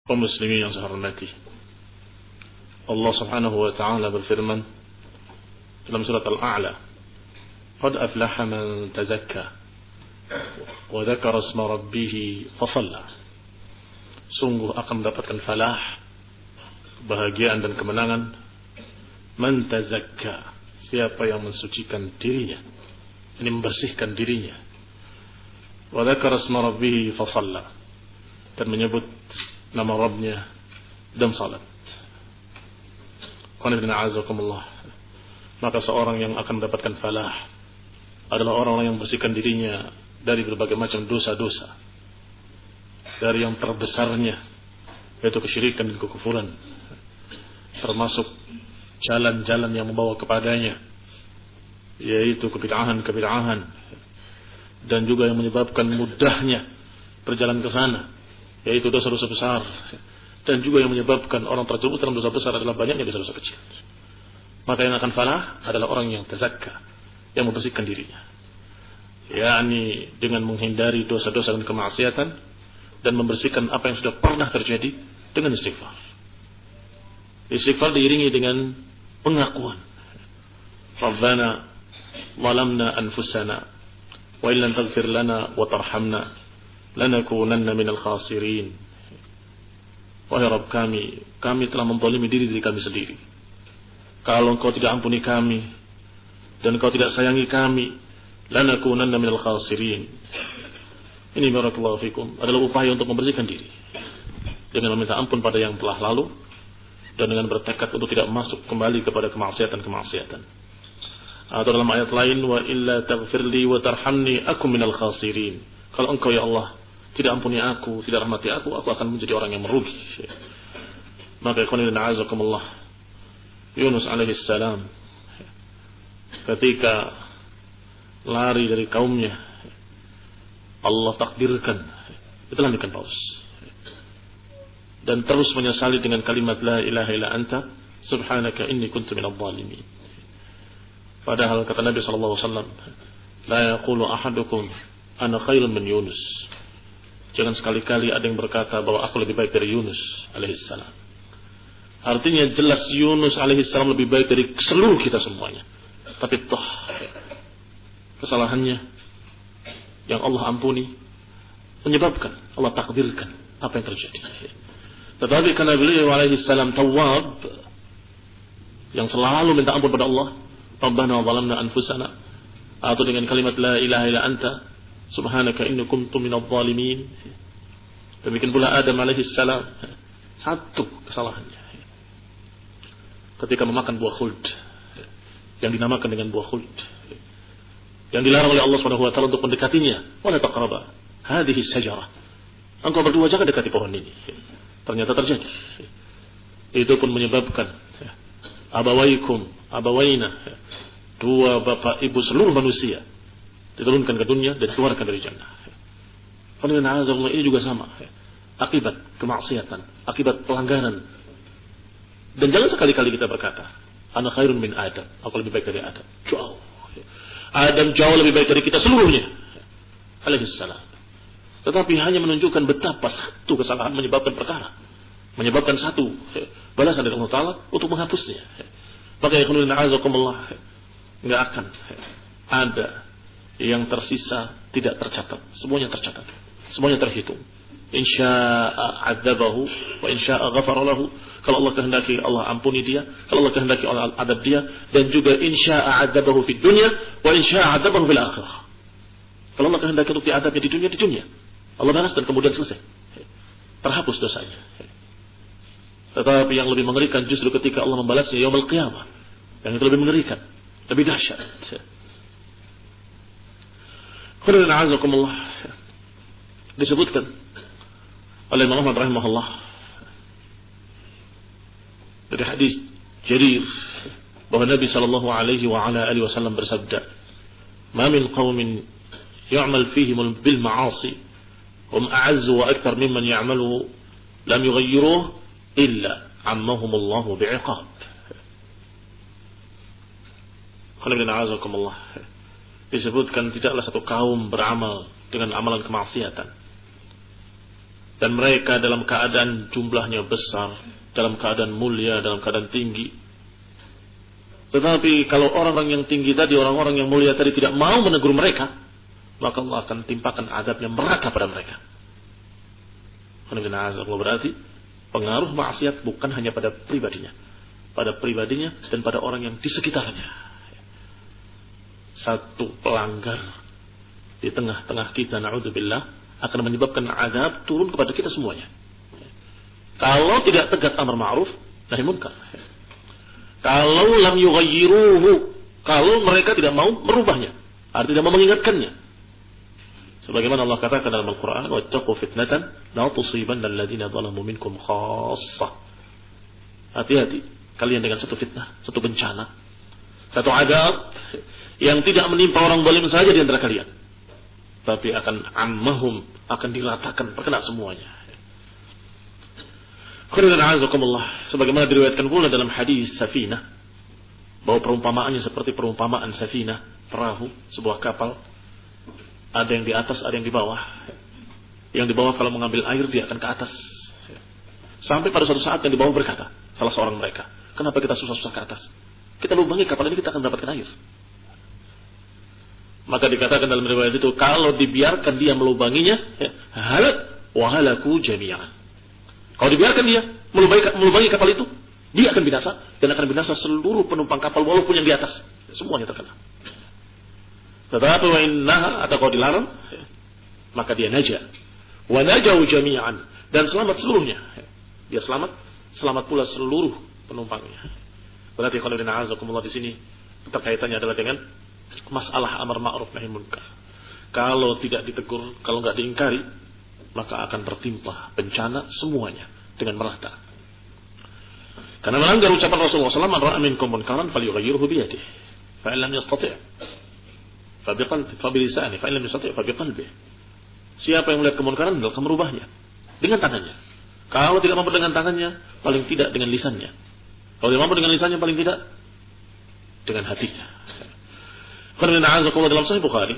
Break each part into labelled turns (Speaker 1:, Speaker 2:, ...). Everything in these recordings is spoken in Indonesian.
Speaker 1: Kaum muslimin yang saya hormati, Allah Subhanahu wa taala berfirman dalam surat Al-A'la, "Qad aflaha man tazakka wa dzakara isma rabbih fa shalla." Sungguh akan mendapatkan falah, kebahagiaan dan kemenangan man tazakka, siapa yang mensucikan dirinya, ini membersihkan dirinya, wa dzakara isma rabbih fa shalla, dan menyebut nama Rabbnya dan salat. Maka seorang yang akan mendapatkan falah adalah orang-orang yang bersihkan dirinya dari berbagai macam dosa-dosa, dari yang terbesarnya yaitu kesyirikan dan kekufuran, termasuk jalan-jalan yang membawa kepadanya, yaitu kebid'ahan, dan juga yang menyebabkan mudahnya berjalan ke sana, yaitu dosa-dosa besar, dan juga yang menyebabkan orang terjerumus dalam dosa besar adalah banyaknya dosa-dosa kecil. Maka yang akan falah adalah orang yang tazakka, yang membersihkan dirinya, yakni dengan menghindari dosa-dosa dan kemaksiatan, dan membersihkan apa yang sudah pernah terjadi dengan istighfar. Istighfar diiringi dengan pengakuan, Rabbana zalamna anfusana wa illam taghfir lana wa tarhamna lanakunanna minal khasirin. Wahai Rabb kami telah menzalimi diri kami sendiri. Kalau Engkau tidak ampuni kami dan Engkau tidak sayangi kami, lanakunanna minal khasirin. Ini barakallahu fikum adalah upaya untuk membersihkan diri dengan meminta ampun pada yang telah lalu dan dengan bertekad untuk tidak masuk kembali kepada kemaksiatan. Atau dalam ayat lain, wa illa taghfirli wa tarhamni akum minal khasirin. Kalau Engkau ya Allah tidak ampuni aku, tidak rahmati aku akan menjadi orang yang merugi. Maka ikhwan dan a'azakumullah, Yunus alaihi salam ketika lari dari kaumnya, Allah takdirkan dilanjutkan paus dan terus menyesali dengan kalimat la ilaha illa anta subhanaka inni kuntu minadh dhalimin. Padahal kata Nabi sallallahu alaihi wasallam, la yaqulu ahadukum ana khairun min Yunus. Jangan sekali-kali ada yang berkata bahwa aku lebih baik dari Yunus alaihissalam. Artinya jelas Yunus alaihissalam lebih baik dari seluruh kita semuanya. Tapi toh kesalahannya yang Allah ampuni menyebabkan Allah takdirkan apa yang terjadi. Tetapi karena beliau alaihissalam tawwab yang selalu minta ampun pada Allah, Rabbana zalamna anfusana, atau dengan kalimat la ilaha illa anta subhanaka inni kuntu minadh dhalimin. Demikian pula Adam alaihi salam, satu kesalahannya ketika memakan buah khuld yang dinamakan dengan buah khuld, yang dilarang oleh Allah Subhanahu wa taala untuk mendekatinya. Wala taqraba hadhihi syajarah, engkau berdua jangan dekati pohon ini. Ternyata terjadi. Itu pun menyebabkan abawaina, dua bapak ibu seluruh manusia diturunkan ke dunia dan dikeluarkan dari jannah. Ini juga sama, akibat kemaksiatan, akibat pelanggaran. Dan jangan sekali-kali kita berkata, ana khairun min Adam, aku lebih baik dari Adam. Jauh. Adam jauh lebih baik dari kita seluruhnya, alaihi salam. Tetapi hanya menunjukkan betapa satu kesalahan menyebabkan perkara, menyebabkan satu balasan dari Allah Taala untuk menghapusnya. Maka ya khulun a'azakumullah, enggak akan ada yang tersisa tidak tercatat. Semuanya tercatat, semuanya terhitung. Insya'a adzabahu wa insya'a ghafara lahu. Kalau Allah kehendaki Allah ampuni dia, kalau Allah kehendaki Allah adab dia, dan juga insya'a adzabahu fid dunya wa insya'a adzabahu fil akhirah. Kalau Allah kehendaki untuk diadabnya di dunia Allah balas dan kemudian selesai, terhapus dosanya. Tetapi yang lebih mengerikan justru ketika Allah membalasnya yaumul qiyamah, yang itu lebih mengerikan, lebih dahsyat. Khairan a'azakumullah, disebutkan oleh Imam Ahmad rahimahullah dari hadis Jarir bahwa Nabi sallallahu alaihi wa ala alihi wasallam bersabda, "Ma min qaumin ya'mal fihim bil ma'asi hum a'azzu wa akthar mimman ya'malu lam yughayyiruhu illa ammahum Allah bi'iqab." Khairan a'azakumullah, disebutkan tidaklah satu kaum beramal dengan amalan kemaksiatan dan mereka dalam keadaan jumlahnya besar, dalam keadaan mulia, dalam keadaan tinggi. Tetapi kalau orang-orang yang tinggi tadi, orang-orang yang mulia tadi tidak mau menegur mereka, maka Allah akan timpakan azabnya neraka pada mereka. Berarti pengaruh maksiat bukan hanya pada pribadinya dan pada orang yang di sekitarnya. Satu pelanggar di tengah-tengah kita, na'udzubillah, akan menyebabkan azab turun kepada kita semuanya. Kalau tidak tegas amar ma'ruf nahi munkar. Kalau lam yughayyiruhu, kalau mereka tidak mau merubahnya, artinya tidak mau mengingatkannya. Sebagaimana Allah katakan dalam Al-Quran, wattaqu fitnatan la tusibanna alladziina zalamu minkum khassah. Hati-hati kalian dengan satu fitnah, satu bencana, satu azab yang tidak menimpa orang zalim saja di antara kalian, tapi akan ammahum, akan diratakan, terkena semuanya. Sebagaimana diriwayatkan pula dalam hadis Safinah, bahwa perumpamaannya seperti perumpamaan Safinah, perahu, sebuah kapal. Ada yang di atas, ada yang di bawah. Yang di bawah kalau mengambil air dia akan ke atas. Sampai pada suatu saat yang di bawah berkata, salah seorang mereka, kenapa kita susah-susah ke atas? Kita lubangi kapal ini, kita akan mendapatkan air. Maka dikatakan dalam riwayat itu, kalau dibiarkan dia melubanginya, halak wa halaku jami'an. Kalau dibiarkan dia melubangi kapal itu, dia akan binasa, dan akan binasa seluruh penumpang kapal walaupun yang di atas, semuanya terkena. Tetapi wa innaha, atau kalau dilarang, maka dia naja. Wa najau jami'an, dan selamat seluruhnya. Dia selamat pula seluruh penumpangnya. Berarti kalau di sini terkaitannya adalah dengan masalah amar ma'ruf nahi munkar. Kalau tidak ditegur, kalau enggak diingkari, maka akan tertimpa bencana semuanya dengan merata. Karena melanggar ucapan Rasulullah SAW, man ra'a minkum munkaran falyughayyirhu biyadihi, fa in lam yastati' fabilisani, fa in lam yastati' fabiqalbihi. Siapa yang melihat kemunkaran, hendaklah merubahnya dengan tangannya. Kalau tidak mampu dengan tangannya, paling tidak dengan lisannya. Kalau tidak mampu dengan lisannya, paling tidak dengan hatinya. Karena dalam Sahih Bukhari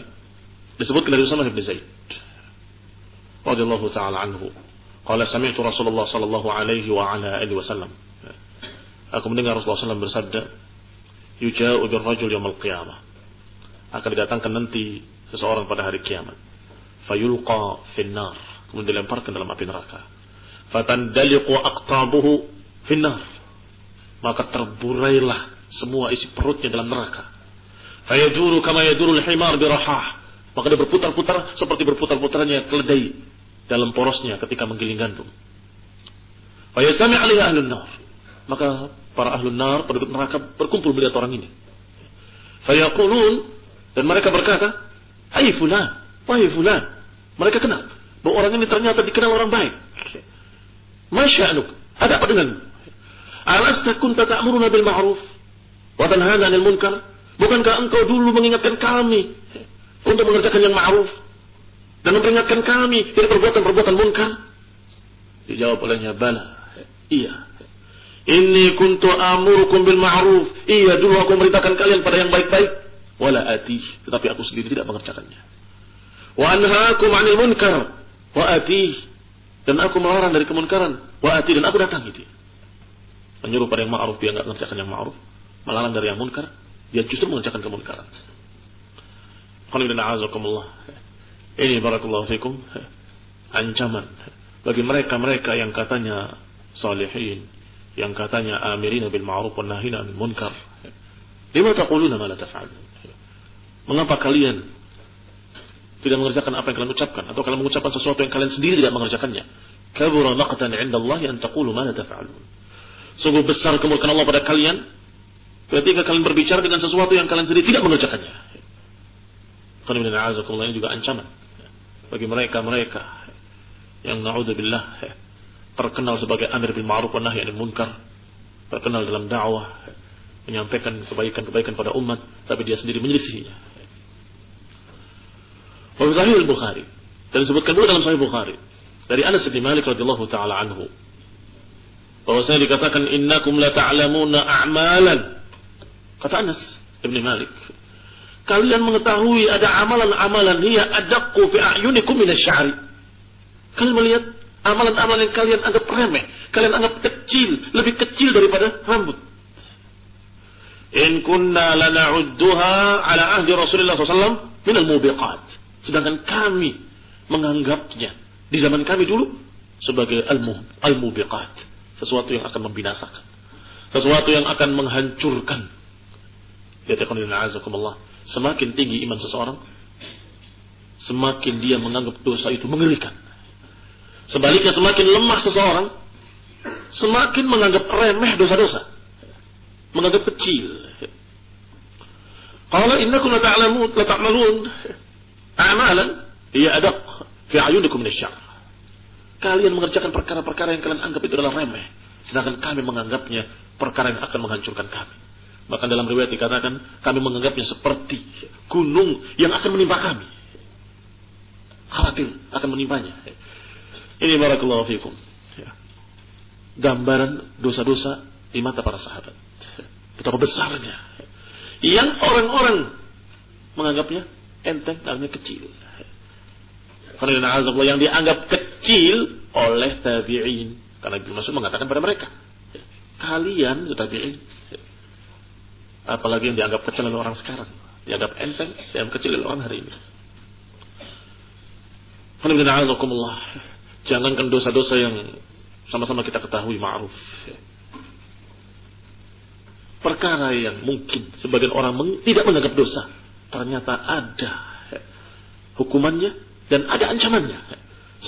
Speaker 1: disebutkan dari Usamah bin Zaid radhiyallahu taala anhu, qala sami'tu Rasulullah sallallahu alaihi wa ala alihi wasallam. Aku mendengar Rasulullah SAW bersabda, yuja'u birrajul yaumil qiyamah. Akan didatangkan nanti seseorang pada hari kiamat. Fayulqa finnar, kemudian dilemparkan dalam api neraka. Fatandaliqu aqtabuhu finnar, maka terburailah semua isi perutnya dalam neraka. Fayaduru kama yadurul himar birahah, maka dia berputar-putar seperti berputar-putarnya keledai dalam porosnya ketika menggiling gandum. Fayasami' alaihi ahlun nar, maka para ahlun nar, penduduk neraka berkumpul melihat orang ini. Fayaqulun, dan mereka berkata, "Hai fulan, wahai fulan." Mereka kenal bahwa orang ini ternyata dikenal orang baik. Masya'nuk, ada apa denganmu? Alasta kunta ta'muruna bil ma'ruf wa tanhana 'anil munkar? Bukankah engkau dulu mengingatkan kami untuk mengerjakan yang ma'ruf dan memperingatkan kami dari perbuatan-perbuatan munkar? Dijawab olehnya, bala, iya. Inni kuntu amurukum bil ma'ruf. Iya, dulu aku memerintahkan kalian pada yang baik-baik. Wala ati, tetapi aku sendiri tidak mengerjakannya. Wa anhaakum 'anil munkar wa ati, dan aku melarang dari kemunkaran. Wa ati, dan aku datangi dia. Menyuruh pada yang ma'ruf, dia enggak mengerjakan yang ma'ruf. Melarang dari yang munkar, dia justru mengerjakan kemunkaran. Ini barakallahu fikum ancaman bagi mereka-mereka yang katanya salihin, yang katanya amirina bil ma'ruf wa nahina 'anil munkar. Lima taquluna ma la taf'alun? Mengapa kalian tidak mengerjakan apa yang kalian ucapkan, atau kalian mengucapkan sesuatu yang kalian sendiri tidak mengerjakannya? Kabura maqtan 'inda Allah an taqulu ma la taf'alun. Sungguh besar kemurkaan Allah pada kalian ketika kalian berbicara dengan sesuatu yang kalian sendiri tidak mengerjakannya. Ini juga ancaman bagi mereka-mereka yang na'udzubillah terkenal sebagai amir bil ma'ruf wa nahy 'anil munkar, terkenal dalam dakwah, menyampaikan kebaikan-kebaikan pada umat, tapi dia sendiri menyelisihinya. Wa Sahih Al-Bukhari, dan disebutkan pula dalam Sahih Bukhari dari Anas bin Malik radhiyallahu taala anhu, bahwasanya dikatakan innakum la ta'lamuna a'malan. Kata Anas bin Malik, kalian mengetahui ada amalan-amalan hiya adaqqu fi a'yunikum min asy-sya'ri. Kalian melihat Amalan-amalan yang kalian anggap remeh, kalian anggap kecil, lebih kecil daripada rambut. In kunna lana'udduha ala ahdi Rasulullah SAW min al-mubiqat. Sedangkan kami menganggapnya di zaman kami dulu sebagai al-mubiqat. Sesuatu yang akan membinasakan. Sesuatu yang akan menghancurkan. Semakin tinggi iman seseorang, semakin dia menganggap dosa itu mengerikan. Sebaliknya semakin lemah seseorang, semakin menganggap remeh dosa-dosa, menganggap kecil. Qala innakum lata'malun a'malan hiya adaq fi a'yunikum min asy-syarr. Kalian mengerjakan perkara-perkara yang kalian anggap itu adalah remeh, sedangkan kami menganggapnya perkara yang akan menghancurkan kami. Bahkan dalam riwayat dikatakan kami menganggapnya seperti gunung yang akan menimpa kami. Khawatir akan menimpanya. Ini barakallahu fikum. Gambaran dosa-dosa di mata para sahabat. Betapa besarnya. Yang orang-orang menganggapnya enteng, artinya kecil. Karena yang dianggap kecil oleh tabi'in. Karena Ibnu Mas'ud mengatakan pada mereka, kalian tabi'in. Apalagi yang dianggap kecil oleh orang sekarang. Dianggap enteng, dianggap kecil oleh orang hari ini. Jangankan dosa-dosa yang sama-sama kita ketahui ma'ruf. Perkara yang mungkin sebagian orang tidak menganggap dosa, ternyata ada hukumannya dan ada ancamannya.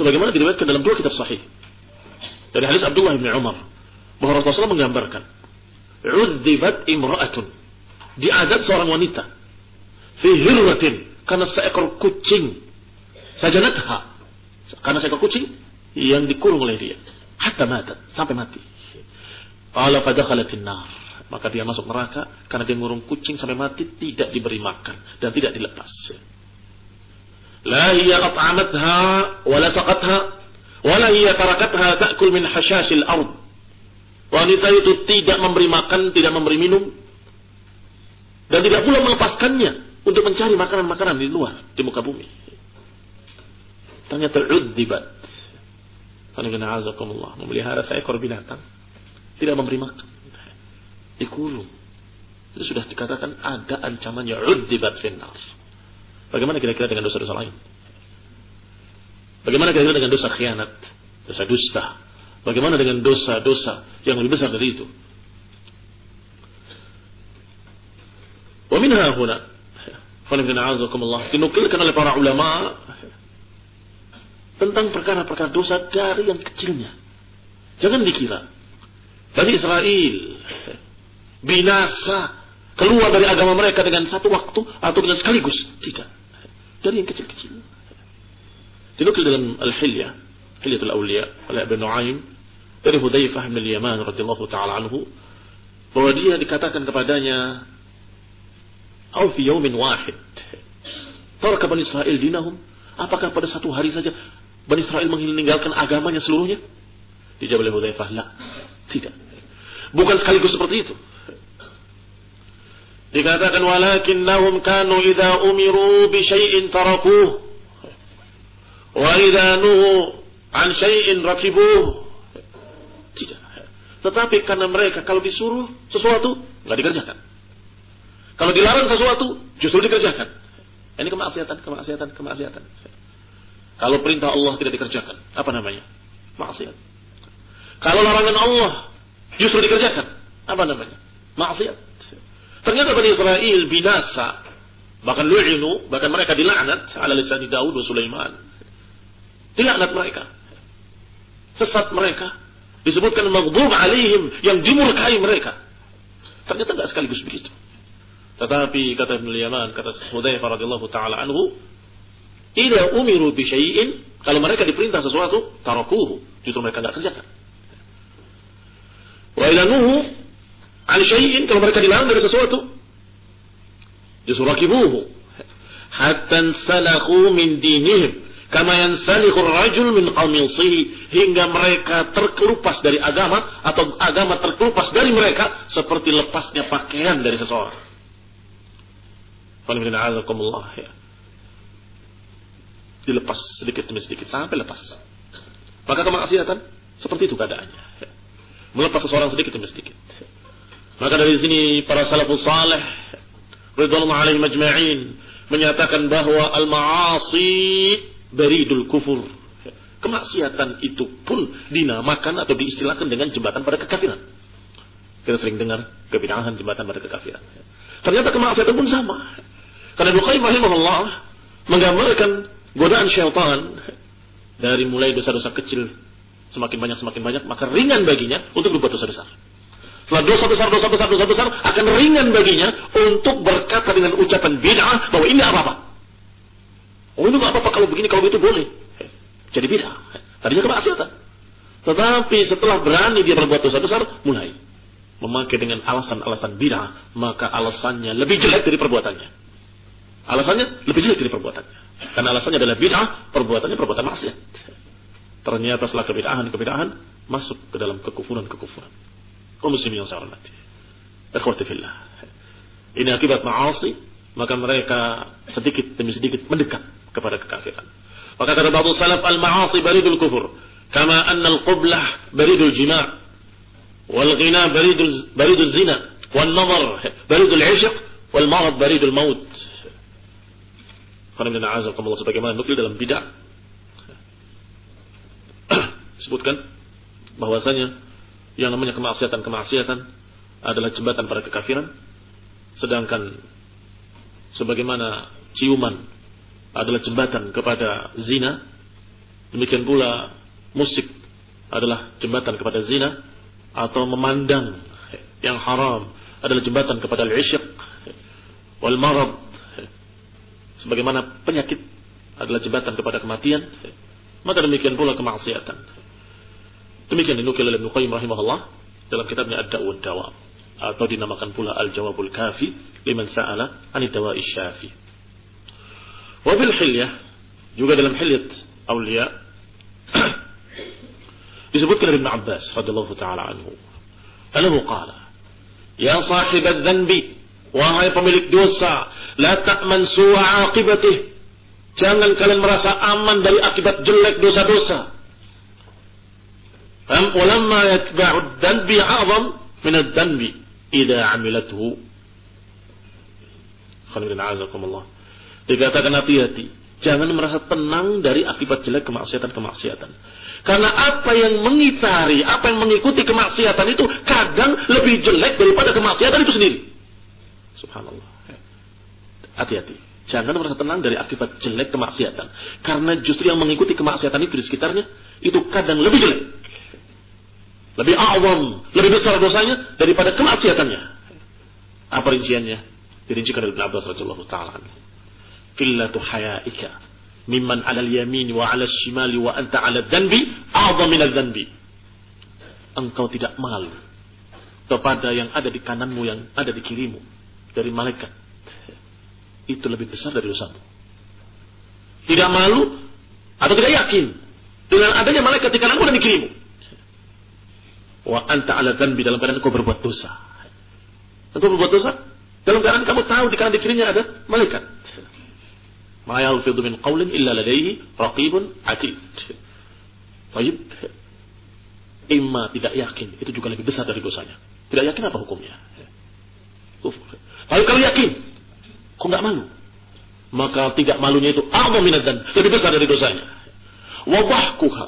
Speaker 1: Sebagaimana diriwayatkan dalam dua kitab sahih. Dari hadis Abdullah bin Umar bahwa Rasulullah menggambarkan, "Udzibat imra'atun", diazab seorang wanita, "fi hirratin", karena seekor kucing, sajanatha, karena seekor kucing yang dikurung oleh dia, hatta matat, sampai mati. Qala fadakhalatin nar, maka dia masuk neraka karena dia ngurung kucing sampai mati, tidak diberi makan dan tidak dilepas. La hiya at'amatha wa la saqatha wa la hiya tarakatha ta'kul min hashashil ard. Wanita itu tidak memberi makan, tidak memberi minum, dan tidak pula melepaskannya untuk mencari makanan-makanan di luar, di muka bumi. Ternyata udzibat. Memelihara seekor binatang, tidak memberi makan, dikurung. Itu sudah dikatakan ada ancamannya, udzibat finnar. Bagaimana kira-kira dengan dosa-dosa lain? Bagaimana kira-kira dengan dosa khianat, dosa dusta? Bagaimana dengan dosa-dosa yang lebih besar dari itu? Wa minha huna, dinukilkan oleh para ulama tentang perkara-perkara dosa dari yang kecilnya. Jangan dikira Bani Israel binasa, keluar dari agama mereka dengan satu waktu atau dengan sekaligus. Tidak. Dari yang kecil-kecil. Dinukil dalam Al-Hilyah, Hilyatul Awliya oleh Ibn Nu'aym dari Hudzaifah bin Yaman radhiyallahu ta'ala anhu, bahwa dia dikatakan kepadanya, "Au fi yawmin wahid taraka Bani Israel dinahum", apakah pada satu hari saja Bani Israel meninggalkan agamanya seluruhnya? Dijawab oleh Hudzaifah, "La." Tidak. Bukan sekaligus seperti itu. Dikatakan, "Walakinnahum kanu idza umiru bi syai'in tarakuh wa idza nuhu an syai'in rakibuh." Tidak. Tetapi karena mereka kalau disuruh sesuatu enggak dikerjakan. Kalau dilarang sesuatu justru dikerjakan. Ini kemaksiatan. Kalau perintah Allah tidak dikerjakan, apa namanya? Maksiat. Kalau larangan Allah justru dikerjakan, apa namanya? Maksiat. Ternyata Bani Israel binasa, bahkan lu'inu, bahkan mereka dilaknat ala lisan Daud dan Sulaiman. Dilaknat mereka. Sesat mereka. Disebutkan maghdub alaihim, yang dimurkai mereka. Ternyata enggak sekaligus begitu. Tetapi kata Ibnu Yaman, kata Hudzaifah radhiyallahu taala anhu, idza umiru bi syai'in, kalau mereka diperintah sesuatu, tarakuhu, justru mereka enggak kerjakan. Wa ila nuhu an syai'in, kalau mereka dilarang dari sesuatu, justru rakibuhu, hatta salakhu min dinihim kama yansalikhu ar-rajul min qamisihi, hingga mereka terkelupas dari agama atau agama terkelupas dari mereka seperti lepasnya pakaian dari seseorang. Dilepas sedikit demi sedikit sampai lepas. Maka kemaksiatan seperti itu keadaannya. Melepas seseorang sedikit demi sedikit. Maka dari sini para salafus saleh ridwanullah alaihim ajma'in menyatakan bahwa al-ma'asi baridul kufur. Kemaksiatan itu pun dinamakan atau diistilahkan dengan jembatan pada kekafiran. Kita sering dengar kebid'ahan jembatan pada kekafiran. Ternyata kemaksiatan pun sama. Karena Ibnu Qayyim rahimahullah menggambarkan godaan syaitan dari mulai dosa-dosa kecil semakin banyak maka ringan baginya untuk berbuat dosa besar. Setelah dosa besar akan ringan baginya untuk berkata dengan ucapan bid'ah bahwa ini apa-apa. Oh, ini enggak apa-apa kalau begini, kalau begitu boleh. Jadi bid'ah. Tadinya kemaksiatan. Tetapi setelah berani dia berbuat dosa besar, mulai memakai dengan alasan-alasan bid'ah, maka alasannya lebih jelek dari perbuatannya. Alasannya lebih jelek dari perbuatannya. Karena alasannya adalah bid'ah, perbuatannya perbuatan maksiat. Ternyata setelah kebid'ahan masuk ke dalam kekufuran. Kaum muslimin yang saya hormati. Ikhwati fillah. Ini akibat ma'asi, maka mereka sedikit demi sedikit mendekat kepada kekafiran. Maka kata ba'du salaf al-ma'asi baridul kufur, kama anna al-qublah baridul jima', wal ghina baridul zina, wal nazar baridul 'ishq, wal marad baridul maut. Qul inna a'azakumullah, sebagaimana nukil dalam bid'ah. Disebutkan bahwasanya yang namanya kemaksiatan adalah jembatan pada kekafiran, sedangkan sebagaimana ciuman adalah jembatan kepada zina, demikian pula musik adalah jembatan kepada zina, atau memandang yang haram adalah jembatan kepada al-'ishq wal marad, sebagaimana penyakit adalah jembatan kepada kematian, maka demikian pula kemaksiatan. Demikian dinukil oleh Ibnu Qayyim rahimahullah dalam kitabnya Ad-Da'u wad-Dawa, atau dinamakan pula Al-Jawabul Kafi liman sa'ala 'anid dawa'i syafi. Wa bil hilyah, juga dalam hilyat auliya disebutkan dari Ibnu Abbas radhiyallahu taala anhu, annahu qala, ya sahibadz dzanbi, wahai pemilik dosa, la ta'man su'a 'aqibatih, jangan kalian merasa aman dari akibat jelek dosa-dosa. ولما يتبع الذنب أعظم من الذنب إذا عملته. Dikatakan hati-hati, jangan merasa tenang dari akibat jelek kemaksiatan. Karena apa yang mengitari, apa yang mengikuti kemaksiatan itu kadang lebih jelek daripada kemaksiatan itu sendiri. Subhanallah. Hati-hati, jangan merasa tenang dari akibat jelek kemaksiatan, karena justru yang mengikuti kemaksiatan itu di sekitarnya itu kadang lebih jelek, lebih a'zam, lebih besar dosanya daripada kemaksiatannya. Apa rinciannya? Dirincikan oleh Ibnu Abbas radhiyallahu ta'ala anhu. Qillatu haya'ika mimman 'ala al-yamin wa 'ala al-shimali wa anta 'ala adh-dhanbi a'zam min adh-dhanbi. Engkau tidak malu kepada yang ada di kananmu, yang ada di kirimu dari malaikat. Itu lebih besar dari dosamu. Tidak malu atau tidak yakin dengan adanya malaikat di kananmu dan di kirimu. Wa anta 'ala dzanbi, dalam keadaan engkau berbuat dosa. Engkau berbuat dosa dalam keadaan kamu tahu di kanan di kirinya ada malaikat. Ma yalfidhu min qawlin illa ladayhi raqibun 'atid. Baik. Imma tidak yakin, itu juga lebih besar dari dosanya. Tidak yakin apa hukumnya? Tapi kalau yakin, kok enggak malu? Maka tidak malunya itu a'zam min adz-dzanb, lebih besar dari dosanya. Wa dhahkuha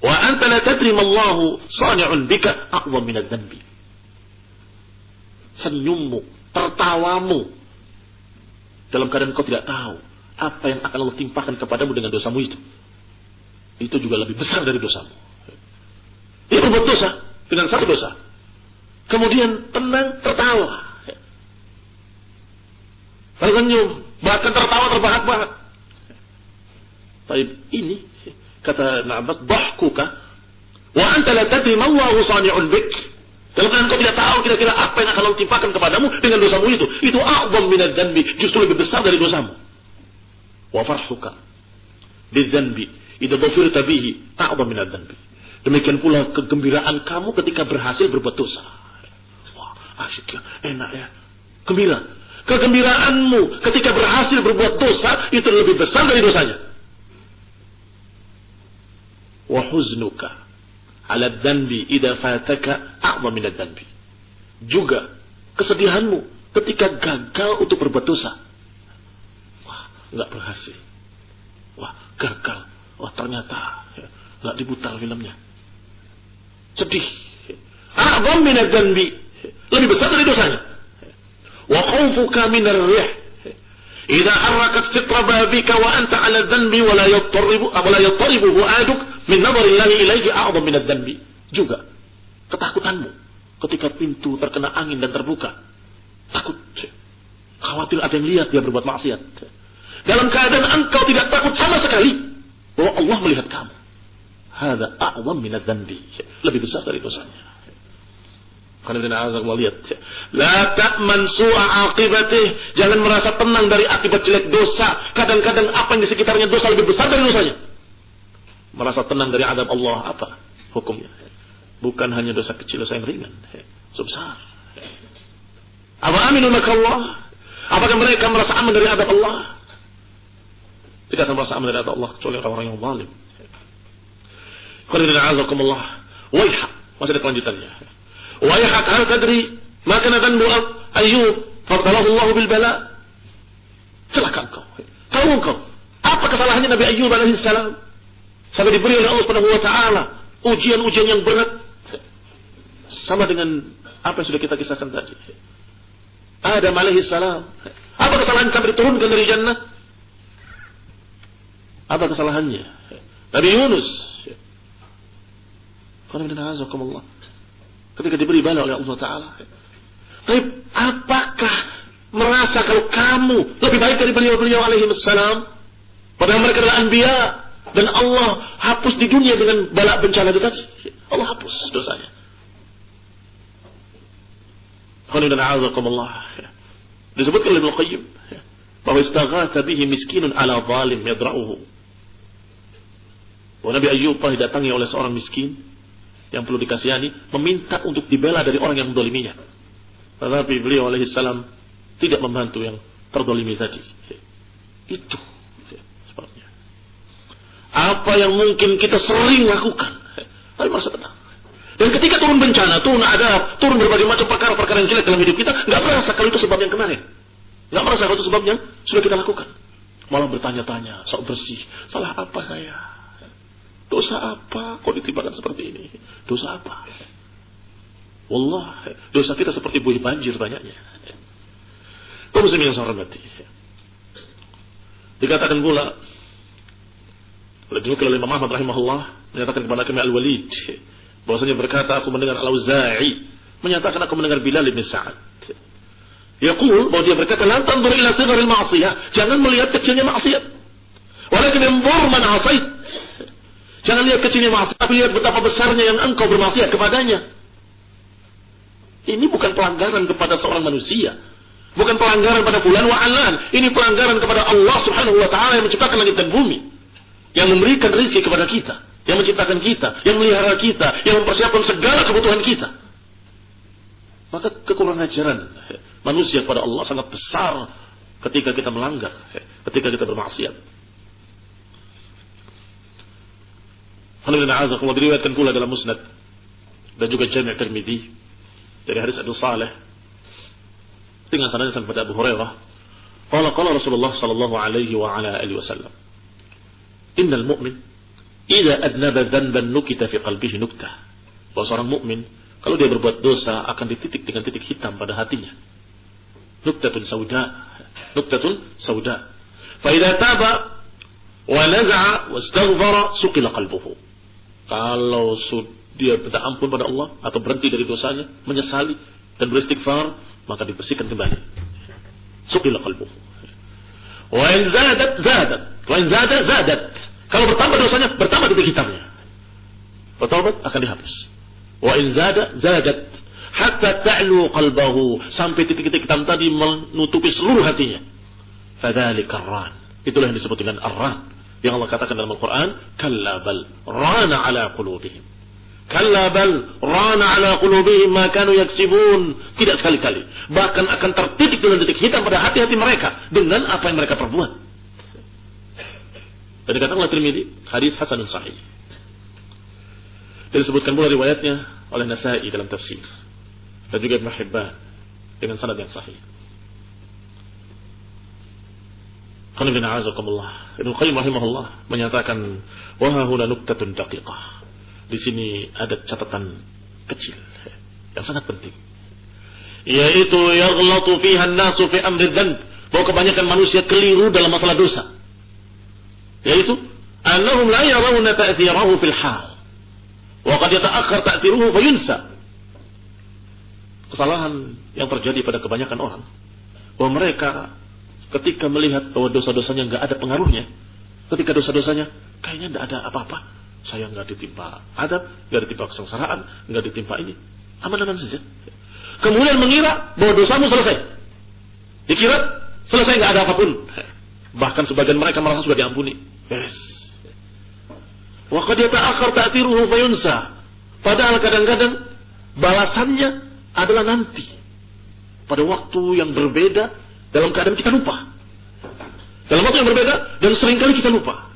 Speaker 1: wa anta la tadri ma Allahu sani'un bika a'zam min adz-dzanbi. Senyummu, tertawamu dalam keadaan kau tidak tahu apa yang akan Allah timpakan kepadamu dengan dosamu itu juga lebih besar dari dosamu. Dia berbuat dosa dengan satu dosa, kemudian tenang, tertawa, tersenyum, bahkan tertawa terbahak-bahak. Baik, ini kata Ibnu Abbas, dhahkuka wa anta la tadri ma Allahu sani'un bik. Dalam keadaan kau tidak tahu kira-kira apa yang akan Allah timpakan kepadamu dengan dosamu itu a'zam min adz-dzanbi, justru lebih besar dari dosamu. Wa farhuka bidzanbi idza dhafirta bihi a'zam min adz-dzanbi. Demikian pula kegembiraan kamu ketika berhasil berbuat dosa. Wah, asyik ya, enak ya, gembira. Kegembiraanmu ketika berhasil berbuat dosa itu lebih besar dari dosanya. wa huznuka 'ala dzanbi idza fataka a'zam min adzanbi. Juga kesedihanmu ketika gagal untuk berbuat dosa. Wah, enggak berhasil. Wah, gagal. Wah, ternyata enggak diputar filmnya. Sedih. A'zam min adzanbi. Lebih besar dari dosanya. Wa khawfuka min ar-rih. Idza harakat sitra babika wa anta 'ala dhanbi wa la yattaribu fu'aduk min nadhari Allah ilayhi a'zam min adh-dhanbi. Juga ketakutanmu ketika pintu terkena angin dan terbuka. Takut. Khawatir ada yang lihat dia berbuat maksiat. Dalam keadaan engkau tidak takut sama sekali bahwa Allah melihat kamu. Hadza a'zam min adh-dhanbi. Lebih besar dari dosanya. La ta'man su'a aqibatih. Jangan merasa tenang dari akibat jelek dosa. Kadang-kadang apa yang di sekitarnya dosa lebih besar dari dosanya. Merasa tenang dari azab Allah. Apa hukumnya? Bukan hanya dosa kecil, dosa yang ringan. Besar. Apa aminu makallah? Apakah mereka merasa aman dari azab Allah? Tidak akan merasa aman dari azab Allah kecuali orang-orang yang zalim. Qulina a'azakumullah. Waiha. Masih ada kelanjutannya. وَيَحَكْ هَلْ تَدْرِي مَا كَانَ ذَنْبُ أَيُّوبَ فَابْتَلَاهُ اللَّهُ بِالْبَلَاءِ. Celaka engkau. Tahu engkau apa kesalahannya Nabi Ayyub alaihi salam sampai diberi oleh Allah Subhanahu wa taala ujian-ujian yang berat sama dengan apa yang sudah kita kisahkan tadi. Adam alaihi salam, apa kesalahan sampai diturunkan dari jannah? Apa kesalahannya? Nabi Yunus. Qul ketika diberi bala oleh Allah Ta'ala. Tapi apakah merasa kalau kamu lebih baik dari beliau-beliau alaihi wassalam? Padahal mereka adalah anbiya. Dan Allah hapus di dunia dengan bala bencana itu tadi. Allah hapus dosanya. Disebutkan oleh Ibnu Qayyim bahwa istaghatha bihi miskinun ala zalim yadra'uhu. Bahwa Nabi Ayyub didatangi oleh seorang miskin yang perlu dikasihani, meminta untuk dibela dari orang yang mendoliminya. Tetapi beliau alaihi salam tidak membantu yang terdolimi tadi. Itu sebabnya. Apa yang mungkin kita sering lakukan, tapi merasa tenang. Dan ketika turun bencana, turun adab, turun berbagai macam perkara-perkara yang jelek dalam hidup kita, nggak merasa kalau itu sebab yang kemarin. Nggak merasa kalau itu sebab yang sudah kita lakukan. Malah bertanya-tanya, sok bersih, salah apa saya? Dosa apa? Kok ditimpakan seperti ini? Dosa apa? Wallah, dosa kita seperti buih banjir banyaknya. Kau muslimin yang saya hormati. Dikatakan pula, dinukil oleh Imam Ahmad rahimahullah, menyatakan kepada kami Al-Walid, bahwasanya berkata, aku mendengar Al-Auza'i menyatakan aku mendengar Bilal bin Sa'ad. Yaqul, bahwa dia berkata, la tanzur ila sigharil ma'siyah, jangan melihat kecilnya maksiat. Walakin anzur man 'asait. Jangan lihat kecilnya maksiat, tapi lihat betapa besarnya yang engkau bermaksiat kepadanya. Ini bukan pelanggaran kepada seorang manusia. Bukan pelanggaran pada fulan wa alan. Ini pelanggaran kepada Allah Subhanahu wa taala yang menciptakan langit dan bumi. Yang memberikan rezeki kepada kita, yang menciptakan kita, yang melihara kita, yang mempersiapkan segala kebutuhan kita. Maka kekurangan ajaran manusia kepada Allah sangat besar ketika kita melanggar, ketika kita bermaksiat. Alhamdulillah, diriwayatkan pula dalam Musnad dan juga Jami' Tirmidzi dari hadis Abu Saleh dengan sanadnya sampai Abu Hurairah. Qala Rasulullah sallallahu alaihi wa ala alihi wasallam, "Innal mu'min idza adnaba dhanban nukita fi qalbihi nuktah." Bahwa seorang mukmin kalau dia berbuat dosa akan dititik dengan titik hitam pada hatinya. Nuktatun sauda. Fa idza taba wa naza'a wastaghfara suqila qalbuhu. Kalau dia minta ampun pada Allah atau berhenti dari dosanya, menyesali dan beristighfar, maka dibersihkan kembali. Suqila qalbuhu. Wa in zadat. Kalau bertambah dosanya, bertambah titik hitamnya. Bertaubat akan dihapus. Wa in zadat hatta ta'lu qalbahu, sampai titik-titik hitam tadi menutupi seluruh hatinya. Fadzalika ar-ran. Itulah yang disebut dengan ar-ran. Yang Allah katakan dalam Al-Quran, kalla bal rana ala qulubihim. Kalla bal rana ala qulubihim ma kanu yaksibun. Tidak sekali-kali. Bahkan akan tertitik dengan titik hitam pada hati-hati mereka dengan apa yang mereka perbuat. Dan dikatakan oleh Tirmidzi, hadis hasanun sahih. Dan disebutkan pula riwayatnya oleh Nasa'i dalam tafsir. Dan juga Ibn Hibban dengan sanad yang sahih. Qul inna a'azakumullah. Ibnu Qayyim rahimahullah menyatakan wa huna nuqtatun daqiqah. Di sini ada catatan kecil yang sangat penting. Yaitu yaghlatu fiha an-nasu fi amri dzanb. Bahwa kebanyakan manusia keliru dalam masalah dosa. Yaitu annahum la yarawna ta'thirahu fil hal. Wa qad yata'akhkhar ta'thiruhu fa yunsa. Kesalahan yang terjadi pada kebanyakan orang bahwa mereka ketika melihat bahwa dosa-dosanya enggak ada pengaruhnya, ketika dosa-dosanya kayaknya enggak ada apa-apa, saya enggak ditimpa adab, enggak ditimpa kesengsaraan, enggak ditimpa ini, aman-aman saja. Kemudian mengira bahwa dosamu selesai, dikira selesai enggak ada apapun. Bahkan sebagian mereka merasa sudah diampuni. Beres. Wa qad yata'akhkhar ta'thiruhu fa yunsa. Padahal kadang-kadang balasannya adalah nanti pada waktu yang berbeda, dalam keadaan kita lupa. Dalam waktu yang berbeda dan seringkali kita lupa.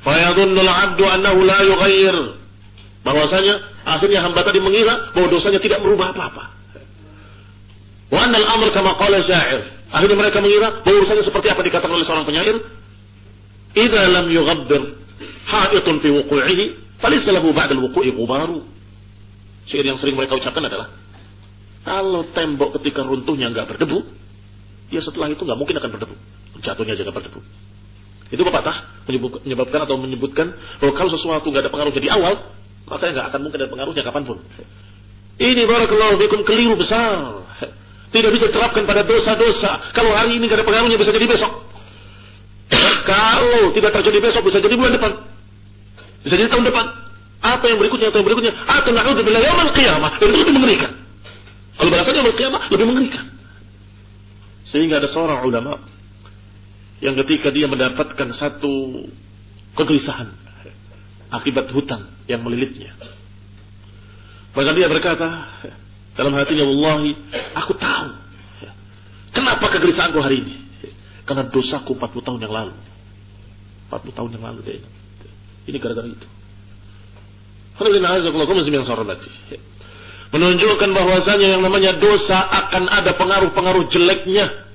Speaker 1: Fa yadhunnul 'abdu annahu la yughayyir. Bahwasanya akhirnya hamba tadi mengira bahwa dosanya tidak merubah apa-apa. Wa annal amr kama qala sya'ir. Akhirnya mereka mengira bahwa urusannya seperti apa dikatakan oleh seorang penyair. Idza lam yughabbir ha'itun fi wuqu'ihi falaysa lahu ba'da al-wuqu'i ghubaru. Syair yang sering mereka ucapkan adalah kalau tembok ketika runtuhnya enggak berdebu, dia setelah itu enggak mungkin akan berdebu. Jatuhnya aja enggak berdebu. Itu pepatah menyebabkan atau menyebutkan bahwa kalau sesuatu enggak ada pengaruhnya di awal, maka enggak akan mungkin ada pengaruhnya kapanpun. Ini barakallahu fikum keliru besar. Tidak bisa diterapkan pada dosa-dosa. Kalau hari ini enggak ada pengaruhnya bisa jadi besok. Kalau tidak terjadi besok bisa jadi bulan depan. Bisa jadi tahun depan. Apa yang berikutnya atau yang berikutnya? Atau na'udzubillah yaumil qiyamah. Itu lebih mengerikan. Kalau balasannya yaumil qiyamah lebih mengerikan. Sehingga ada seorang ulama yang ketika dia mendapatkan satu kegelisahan akibat hutang yang melilitnya, maka dia berkata dalam hatinya, wallahi aku tahu kenapa kegelisahanku hari ini, karena dosaku 40 tahun yang lalu. 40 tahun yang lalu deh. Ini gara-gara itu. Menunjukkan bahwasanya yang namanya dosa akan ada pengaruh-pengaruh jeleknya,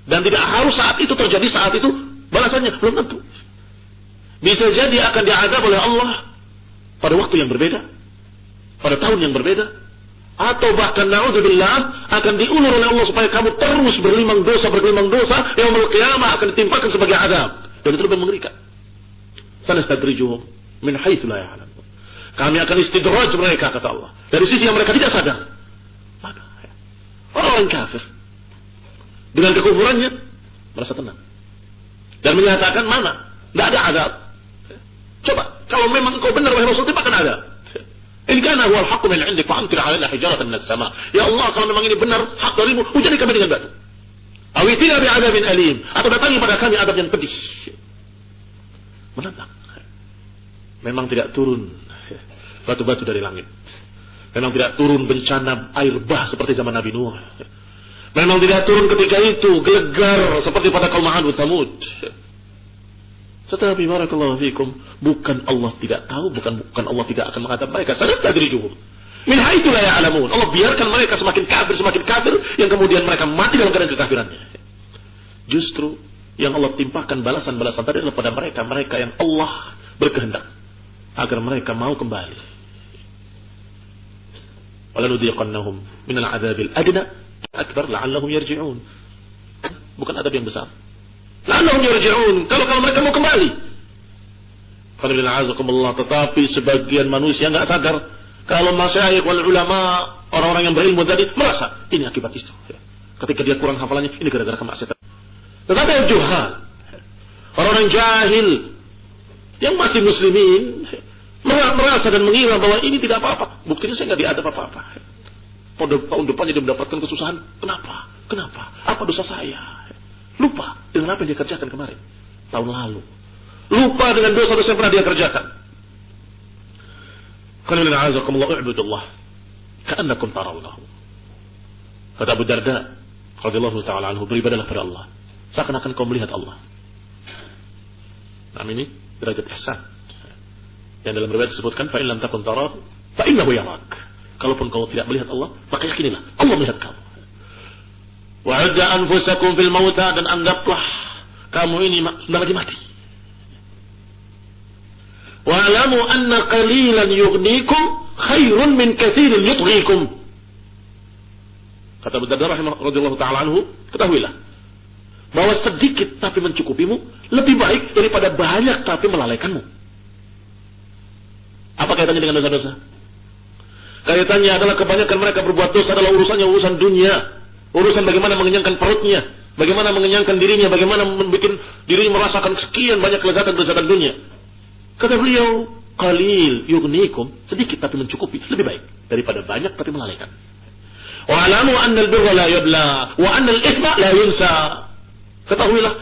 Speaker 1: dan tidak harus saat itu terjadi, saat itu balasannya belum tentu. Bisa jadi akan diazab oleh Allah pada waktu yang berbeda, pada tahun yang berbeda, atau bahkan na'udzubillah akan diulur oleh Allah supaya kamu terus bergelimang dosa, yaumul qiyamah akan ditimpakan sebagai azab, dan itu lebih mengerikan. Sanastadrijuhum min haitsu la ya'lamun. Kami akan istidraj mereka, kata Allah, dari sisi yang mereka tidak sadar. Mana? Orang kafir dengan kekufurannya merasa tenang dan menyatakan mana? Tidak ada azab. Coba, kalau memang engkau benar wahai Rasul, timpakan azab. In kana huwal haqqu min 'indik fa'amtir 'alaina hijaratan minas sama'. Ya Allah, kalau memang ini benar hak darimu, hujani kami dengan batu. Awitina bi'adzabin alim, atau datangi pada kami azab yang pedih. Menantang. Memang tidak turun batu-batu dari langit. Memang tidak turun bencana air bah seperti zaman Nabi Nuh. Memang tidak turun ketika itu gelegar seperti pada kaum 'Ad wa Tsamud. Tetapi barakallahu fikum, bukan Allah tidak tahu, bukan Allah tidak akan mengadab mereka. Sanastadrijuhum min haitsu la ya'lamun. Allah biarkan mereka semakin kafir, yang kemudian mereka mati dalam keadaan kekafirannya. Justru yang Allah timpakan balasan-balasan tadi adalah pada mereka yang Allah berkehendak agar mereka mau kembali. Walanudhiqannahum minal 'adzabil adna akbar la'allahum yarji'un. Bukan adab yang besar. La'allahum yarji'un, kalau mereka mau kembali. Tetapi sebagian manusia enggak sadar kalau masyayikh wal ulama, orang-orang yang berilmu tadi merasa ini akibat itu. Ketika dia kurang hafalannya, ini gara-gara kemaksiatan. Tetapi juhal, orang-orang jahil yang masih muslimin merasa dan mengira bahwa ini tidak apa-apa. Buktinya saya enggak diadab apa-apa. Pada tahun depannya dia mendapatkan kesusahan. Kenapa? Apa dosa saya? Lupa dengan apa yang dia kerjakan kemarin, tahun lalu. Lupa dengan dosa-dosa yang pernah dia kerjakan. Qul inna a'azakumullah i'budullah ka'annakum tarawnahu. Kata Abu Darda radhiyallahu ta'ala anhu, beribadahlah pada Allah seakan-akan kau melihat Allah. Nah, ini derajat ihsan. Yang dalam riwayat disebutkan fa in lam takun tarahu Fa innahu yarak. Kalaupun kau tidak melihat Allah, maka yakinilah Allah melihat kamu. Wa'udda anfusakum fil mauta, dan anggaplah kamu ini sudah lagi mati. Wa'lamu anna qalilan yughnikum khairun min katsirin yutghikum. Kata Abu Darda radhiyallahu ta'ala anhu, ketahuilah bahwa sedikit tapi mencukupimu lebih baik daripada banyak tapi melalaikanmu. Apa kaitannya dengan dosa-dosa? Kaitannya adalah kebanyakan mereka berbuat dosa adalah urusan dunia. Urusan bagaimana mengenyangkan perutnya, bagaimana mengenyangkan dirinya, bagaimana membuat dirinya merasakan sekian banyak kelezatan-kelezatan dunia. Kata beliau, qalil yughnikum, sedikit tapi mencukupi, lebih baik daripada banyak tapi melalaikan. Wa alamu anna al-birra la yabla wa anna al-ithma la yunsa. Ketahuilah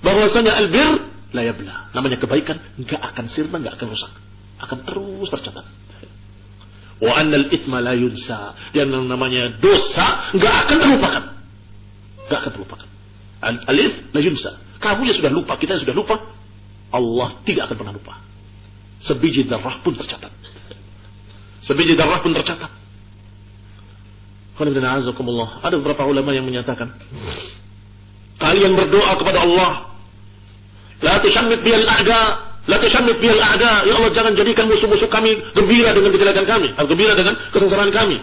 Speaker 1: bahwasanya al-bir la yabla, namanya kebaikan enggak akan sirna, enggak akan rusak, akan terus tercatat. Wa annal itsma la yunsa, yang namanya dosa enggak akan terlupakan. Enggak akan terlupakan. Al-its la yunsa. Kamu ya sudah lupa, kita sudah lupa. Allah tidak akan pernah lupa. Sebiji darah pun tercatat. Sebiji darah pun tercatat. Ada beberapa ulama yang menyatakan, kalian berdoa kepada Allah, la tushammit bil a'da, la tushammit bil a'da, ya Allah jangan jadikan musuh-musuh kami gembira dengan kejelekan kami, atau gembira dengan kesengsaraan kami.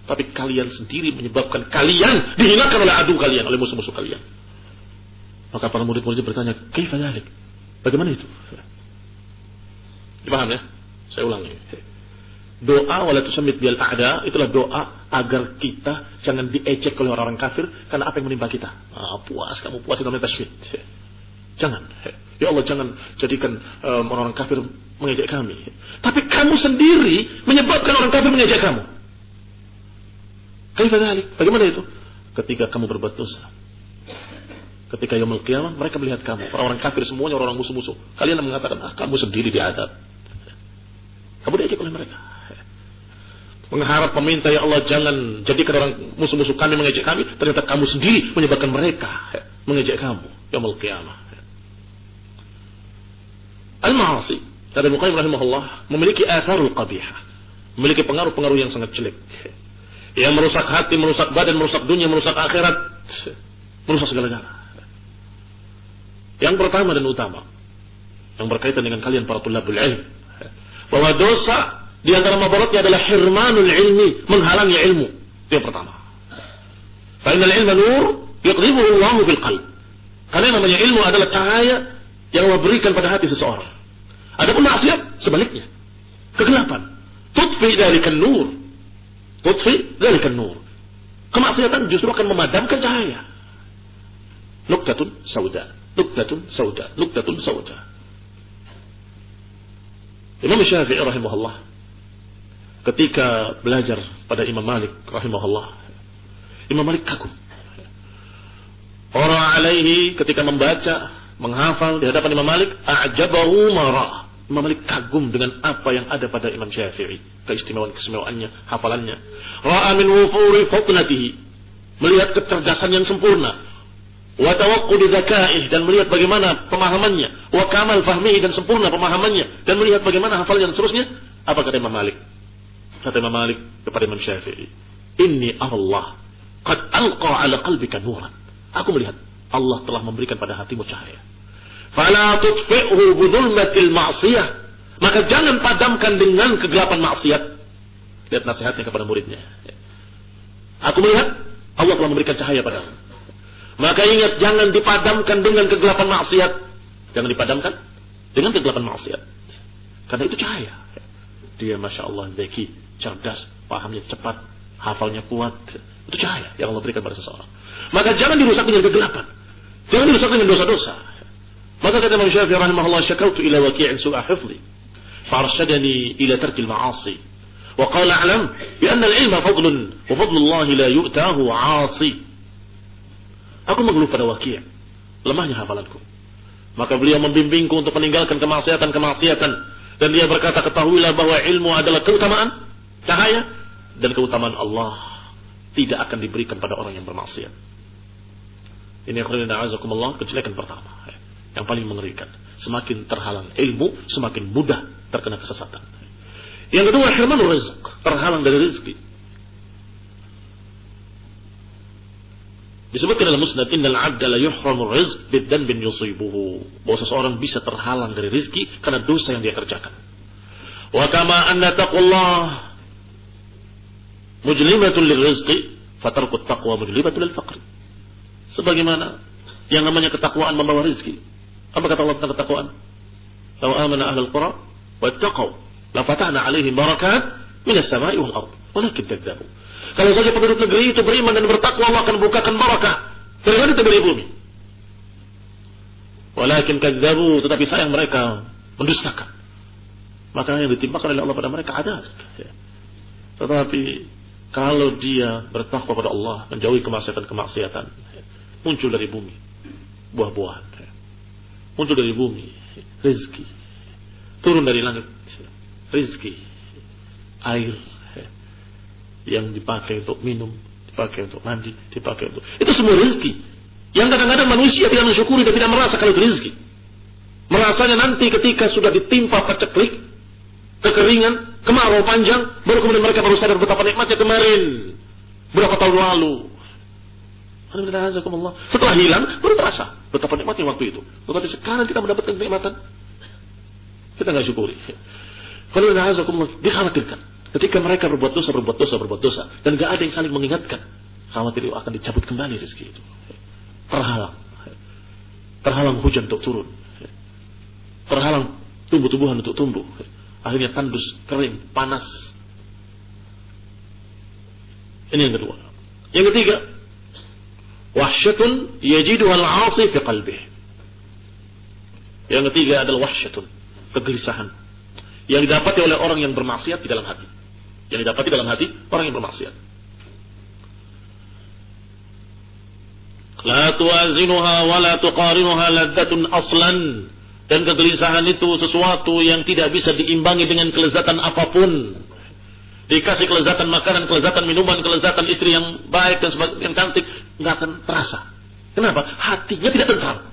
Speaker 1: Tapi kalian sendiri menyebabkan kalian dihinakan oleh adu kalian, oleh musuh-musuh kalian. Maka para murid-murid bertanya, kaifa dzalik? Bagaimana itu? Dipaham ya? Saya ulangi. Doa wala tusammit bil a'da, itulah doa agar kita jangan diejek oleh orang-orang kafir karena apa yang menimpa kita. Puas, kamu puas, itu namanya tasfid. Jangan. Ya Allah jangan jadikan orang-orang kafir mengejek kami. Tapi kamu sendiri menyebabkan orang kafir mengejek kamu. Kaifa dzalik? Bagaimana itu? Ketika kamu berbuat dosa. Ketika yaumul qiyamah mereka melihat kamu, orang-orang kafir semuanya orang-orang musuh-musuh. Kalian mengatakan, kamu sendiri diadab. Kamu diejek oleh mereka. Mengharap meminta, ya Allah jangan jadikan orang musuh-musuh kami mengejek kami, ternyata kamu sendiri menyebabkan mereka mengejek kamu yaumul qiyamah. Al-ma'asi, kata Ibnu Qayyim rahimahullah, memiliki atharul qabihah, memiliki pengaruh-pengaruh yang sangat jelek, yang merusak hati, merusak badan, merusak dunia, merusak akhirat, merusak segala-galanya. Yang pertama dan utama, yang berkaitan dengan kalian para tulabul ilm, bahwa dosa di antara mabaratnya adalah hirmanul ilmi, menghalangi ilmu. Itu yang pertama. Fa innal ilma nur yuqribuhu Allahu fil qalb. Karena namanya ilmu adalah cahaya yang Allah berikan pada hati seseorang. Adapun maksiat sebaliknya, kegelapan. Tutfi dzalikan nur. Tutfi dzalikan nur. Kemaksiatan justru akan memadamkan cahaya. Nuktatun sauda, nuktatun sauda, nuktatun sauda. Imam Syafi'i rahimahullah ketika belajar pada Imam Malik rahimahullah, Imam Malik kagum. Orang alaihi ketika membaca, menghafal di hadapan Imam Malik, a'jabahu mara. Imam Malik kagum dengan apa yang ada pada Imam Syafi'i, keistimewaan-keistimewaannya, hafalannya. Ra'a min wufuri fitnatihi, melihat kecerdasan yang sempurna. Wa tawaqqudi dzaka'ih, dan melihat bagaimana pemahamannya, wa kamal fahmihi, dan sempurna pemahamannya, dan melihat bagaimana hafalan dan seterusnya. Apa kata Imam Malik? Kata Imam Malik kepada Imam Syafi'i, inni Allah qad alqa ala qalbika nuran. Aku melihat Allah telah memberikan pada hatimu cahaya. Fala tutfi'hu bidhulmatil ma'siyah, maka jangan padamkan dengan kegelapan maksiat. Lihat nasihatnya kepada muridnya. Aku melihat Allah telah memberikan cahaya padamu. Maka ingat, jangan dipadamkan dengan kegelapan maksiat. Jangan dipadamkan dengan kegelapan maksiat. Karena itu cahaya. Dia Masya Allah zaki, cerdas, pahamnya cepat, hafalnya kuat. Itu cahaya yang Allah berikan pada seseorang. Maka jangan dirusak dengan kegelapan. Jangan dirusak dengan dosa-dosa. Maka kata Imam Syafi'i rahimahullah, syakautu ila waqi'in su'a hifzi, farshadani ila tarkil ma'asi. Wa qala a'lam bi anna al-ilma fadlun wa fadlullahi la yu'tahu 'asi. Aku mengeluh pada Waqi', lemahnya hafalanku. Maka beliau membimbingku untuk meninggalkan kemaksiatan. Dan dia berkata, ketahuilah bahwa ilmu adalah keutamaan, cahaya, dan keutamaan Allah tidak akan diberikan pada orang yang bermaksiat. Ini akhirnya kejelekan pertama, yang paling mengerikan. Semakin terhalang ilmu, semakin mudah terkena kesesatan. Yang kedua, hirmanur rizq, terhalang dari rezeki. Disebutkan dalam Musnad, innal 'abda la yuhramur rizq bidzanbin yusibuhu, bahwa seseorang bisa terhalang dari rezeki karena dosa yang dia kerjakan. Wa kama anna taqwallah mujlimatun lirizqi fatarkut taqwa mujlimatun lil faqr. Sebagaimana yang namanya ketakwaan membawa rezeki. Apa kata Allah tentang ketakwaan? Law amana ahlul qura wattaqau la fatahna 'alaihim barakat minas sama'i wal ard walakin kadzdzabu. Kalau saja penduduk negeri itu beriman dan bertakwa, Allah akan bukakan barakah dari langit dan dari bumi. Walakin kadzdzabu, tetapi sayang mereka mendustakan. Maka yang ditimpakan oleh Allah pada mereka adab. Tetapi kalau dia bertakwa pada Allah, menjauhi kemaksiatan-kemaksiatan, muncul dari bumi buah-buahan, muncul dari bumi rezeki, turun dari langit rezeki, air yang dipakai untuk minum, dipakai untuk mandi, dipakai untuk itu semua rezeki. Yang kadang-kadang manusia tidak mensyukuri dan tidak merasa kalau itu rezeki. Merasanya nanti ketika sudah ditimpa paceklik, kekeringan, kemarau panjang, baru kemudian mereka baru sadar betapa nikmatnya kemarin, berapa tahun lalu. Setelah hilang, baru terasa betapa nikmatnya waktu itu. Tetapi sekarang kita mendapatkan kenikmatan, kita nggak syukuri. Kalau dikhawatirkan, ketika mereka berbuat dosa, dan nggak ada yang saling mengingatkan, khawatir itu akan dicabut kembali rezeki itu. Terhalang hujan untuk turun, terhalang tumbuh-tumbuhan untuk tumbuh. Akhirnya tandus, kering, panas. Ini yang kedua. Yang ketiga, wahsyatun yajiduha al-'asi fi qalbihi. Yang ketiga adalah wahsyatun, kegelisahan yang didapati oleh orang yang bermaksiat di dalam hati. Yang didapati dalam hati orang yang bermaksiat. La tuwazinuha wa la tuqarinuha ladzatun aslan. Dan kegelisahan itu sesuatu yang tidak bisa diimbangi dengan kelezatan apapun. Dikasih kelezatan makanan, kelezatan minuman, kelezatan istri yang baik dan sebagainya, yang cantik, nggak akan terasa. Kenapa? Hatinya tidak tentram,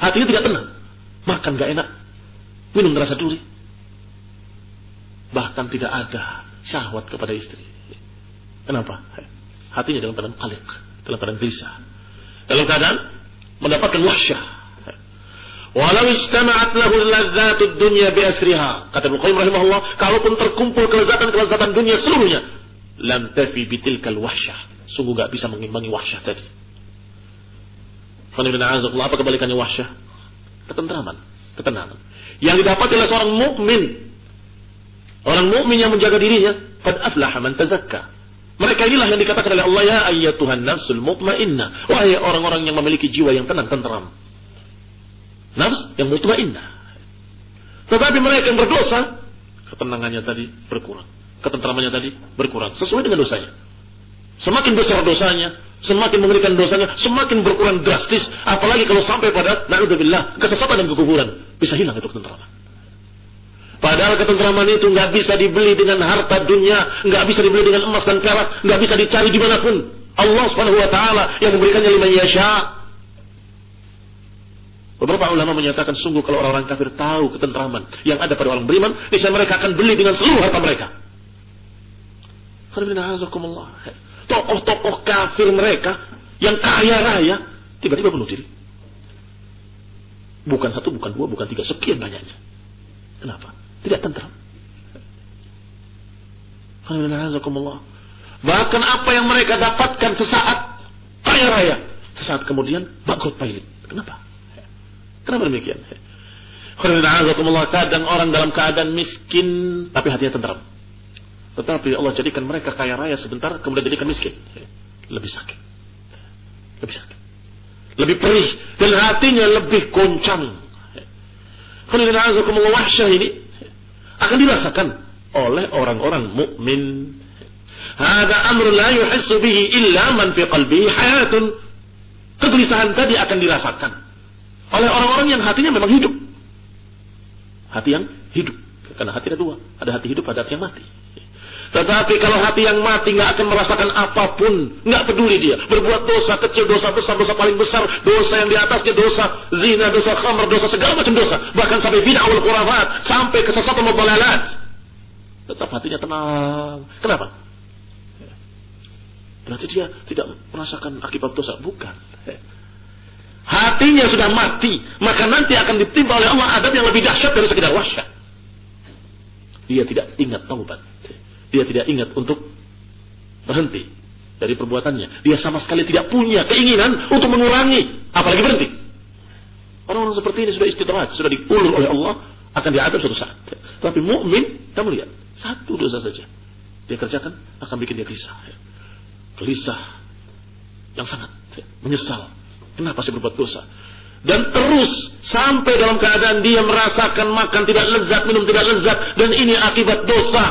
Speaker 1: hatinya tidak tenang. Makan nggak enak, minum terasa duri, bahkan tidak ada syahwat kepada istri. Kenapa? Hatinya dalam keadaan qaliq, dalam keadaan gelisah, dalam keadaan mendapatkan wahsyah. Walau istama'at lahu lazzatud dunya bi asriha, kata Ibnu Qayyim rahimahullah, kalaupun terkumpul kelezatan-kelezatan dunia seluruhnya, lam tafi bitilkal wahsyah, sungguh enggak bisa mengimbangi wahsyah tadi. Apa kebalikannya wahsyah? Ketentraman, ketenangan yang didapat oleh seorang mukmin. Orang mukmin yang menjaga dirinya, qad aflaha man tazakka. Mereka inilah yang dikatakan oleh Allah, ya ayyatuhan nafsul mutmainnah, wahai orang-orang yang memiliki jiwa yang tenang, tentram. Nafs yang mutmainnah. Tetapi mereka yang berdosa, ketenangannya tadi berkurang, ketentramannya tadi berkurang sesuai dengan dosanya. Semakin besar dosanya, semakin mengerikan dosanya, semakin berkurang drastis. Apalagi kalau sampai pada na'udzubillah, kesesatan dan kekufuran, bisa hilang itu ketentraman. Padahal ketentraman itu nggak bisa dibeli dengan harta dunia, nggak bisa dibeli dengan emas dan perak, nggak bisa dicari dimanapun. Allah Subhanahu Wa Taala yang memberikannya liman yasha. Beberapa ulama menyatakan sungguh kalau orang-orang kafir tahu ketentraman yang ada pada orang beriman, niscaya mereka akan beli dengan seluruh harta mereka. Tokoh-tokoh kafir mereka yang kaya raya tiba-tiba bunuh diri. Bukan satu, bukan dua, bukan tiga, sekian banyaknya. Kenapa? Tidak tentram. Bahkan apa yang mereka dapatkan sesaat kaya raya, sesaat kemudian bangkrut pailit. Kenapa? Kenapa demikian? Kadang orang dalam keadaan miskin tapi hatinya tentram. Tetapi Allah jadikan mereka kaya raya sebentar, kemudian jadikan miskin. Lebih sakit, lebih sakit, lebih perih, dan hatinya lebih goncang. Wahsyah ini akan dirasakan oleh orang-orang mukmin. Hada amrun la yuhissu bihi illa man fi qalbihi hayatun. Kegelisahan tadi akan dirasakan oleh orang-orang yang hatinya memang hidup. Hati yang hidup. Karena hati ada dua. Ada hati hidup, ada hati yang mati. Tetapi kalau hati yang mati nggak akan merasakan apapun. Nggak peduli dia. Berbuat dosa kecil, dosa besar, dosa paling besar. Dosa yang di atasnya, dosa zina, dosa khamr, dosa segala macam dosa. Bahkan sampai bid'ah wal khurafat. Sampai kesesatan wal dhalalat. tetap hatinya tenang. Kenapa? Berarti dia tidak merasakan akibat dosa. Bukan. Hatinya sudah mati, maka nanti akan ditimpa oleh Allah adab yang lebih dahsyat dari sekedar wahsyat. Dia tidak ingat taubat. Dia tidak ingat untuk berhenti dari perbuatannya. Dia sama sekali tidak punya keinginan untuk mengurangi, apalagi berhenti. Orang-orang seperti ini sudah istidraj, sudah diulur oleh Allah, akan diadab suatu saat. Tapi mukmin, kamu lihat, satu dosa saja dia kerjakan akan bikin dia gelisah yang sangat menyesal. Kenapa saya berbuat dosa? Dan terus sampai dalam keadaan dia merasakan makan tidak lezat, minum tidak lezat, dan ini akibat dosa.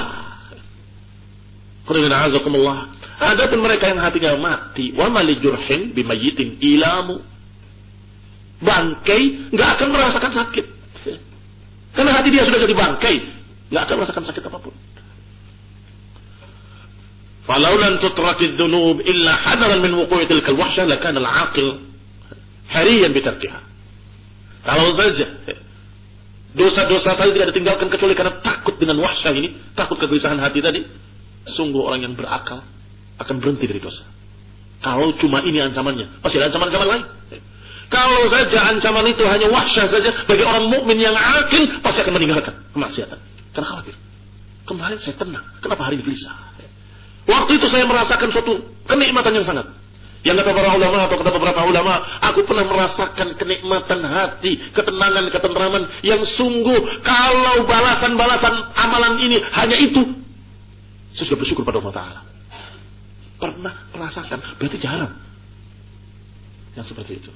Speaker 1: Adapun mereka yang hatinya mati, wa malijurhin bimayyitin ilamu, bangkai nggak akan merasakan sakit, karena hati dia sudah jadi bangkai, nggak akan merasakan sakit apapun. Falau lan tutrakid dzunub illa hadaran min wuqu'i tilkal wahsyah lakana al-aqil hariyan bitarkiha. Kalau saja dosa-dosa tadi tidak ditinggalkan kecuali karena takut dengan wahsyah ini, takut kegelisahan hati tadi, sungguh orang yang berakal akan berhenti dari dosa. Kalau cuma ini ancamannya, pasti ada ancaman-ancaman lain. Kalau saja ancaman itu hanya wahsyah saja, bagi orang mukmin yang akil pasti akan meninggalkan kemaksiatan. Karena khawatir, kemarin saya tenang, kenapa hari ini gelisah? Waktu itu saya merasakan suatu kenikmatan yang sangat. Yang kata para ulama atau kata beberapa ulama, aku pernah merasakan kenikmatan hati, ketenangan, ketentraman yang sungguh kalau balasan-balasan amalan ini hanya itu, saya sudah bersyukur pada Allah Ta'ala. Pernah merasakan, berarti jarang yang seperti itu.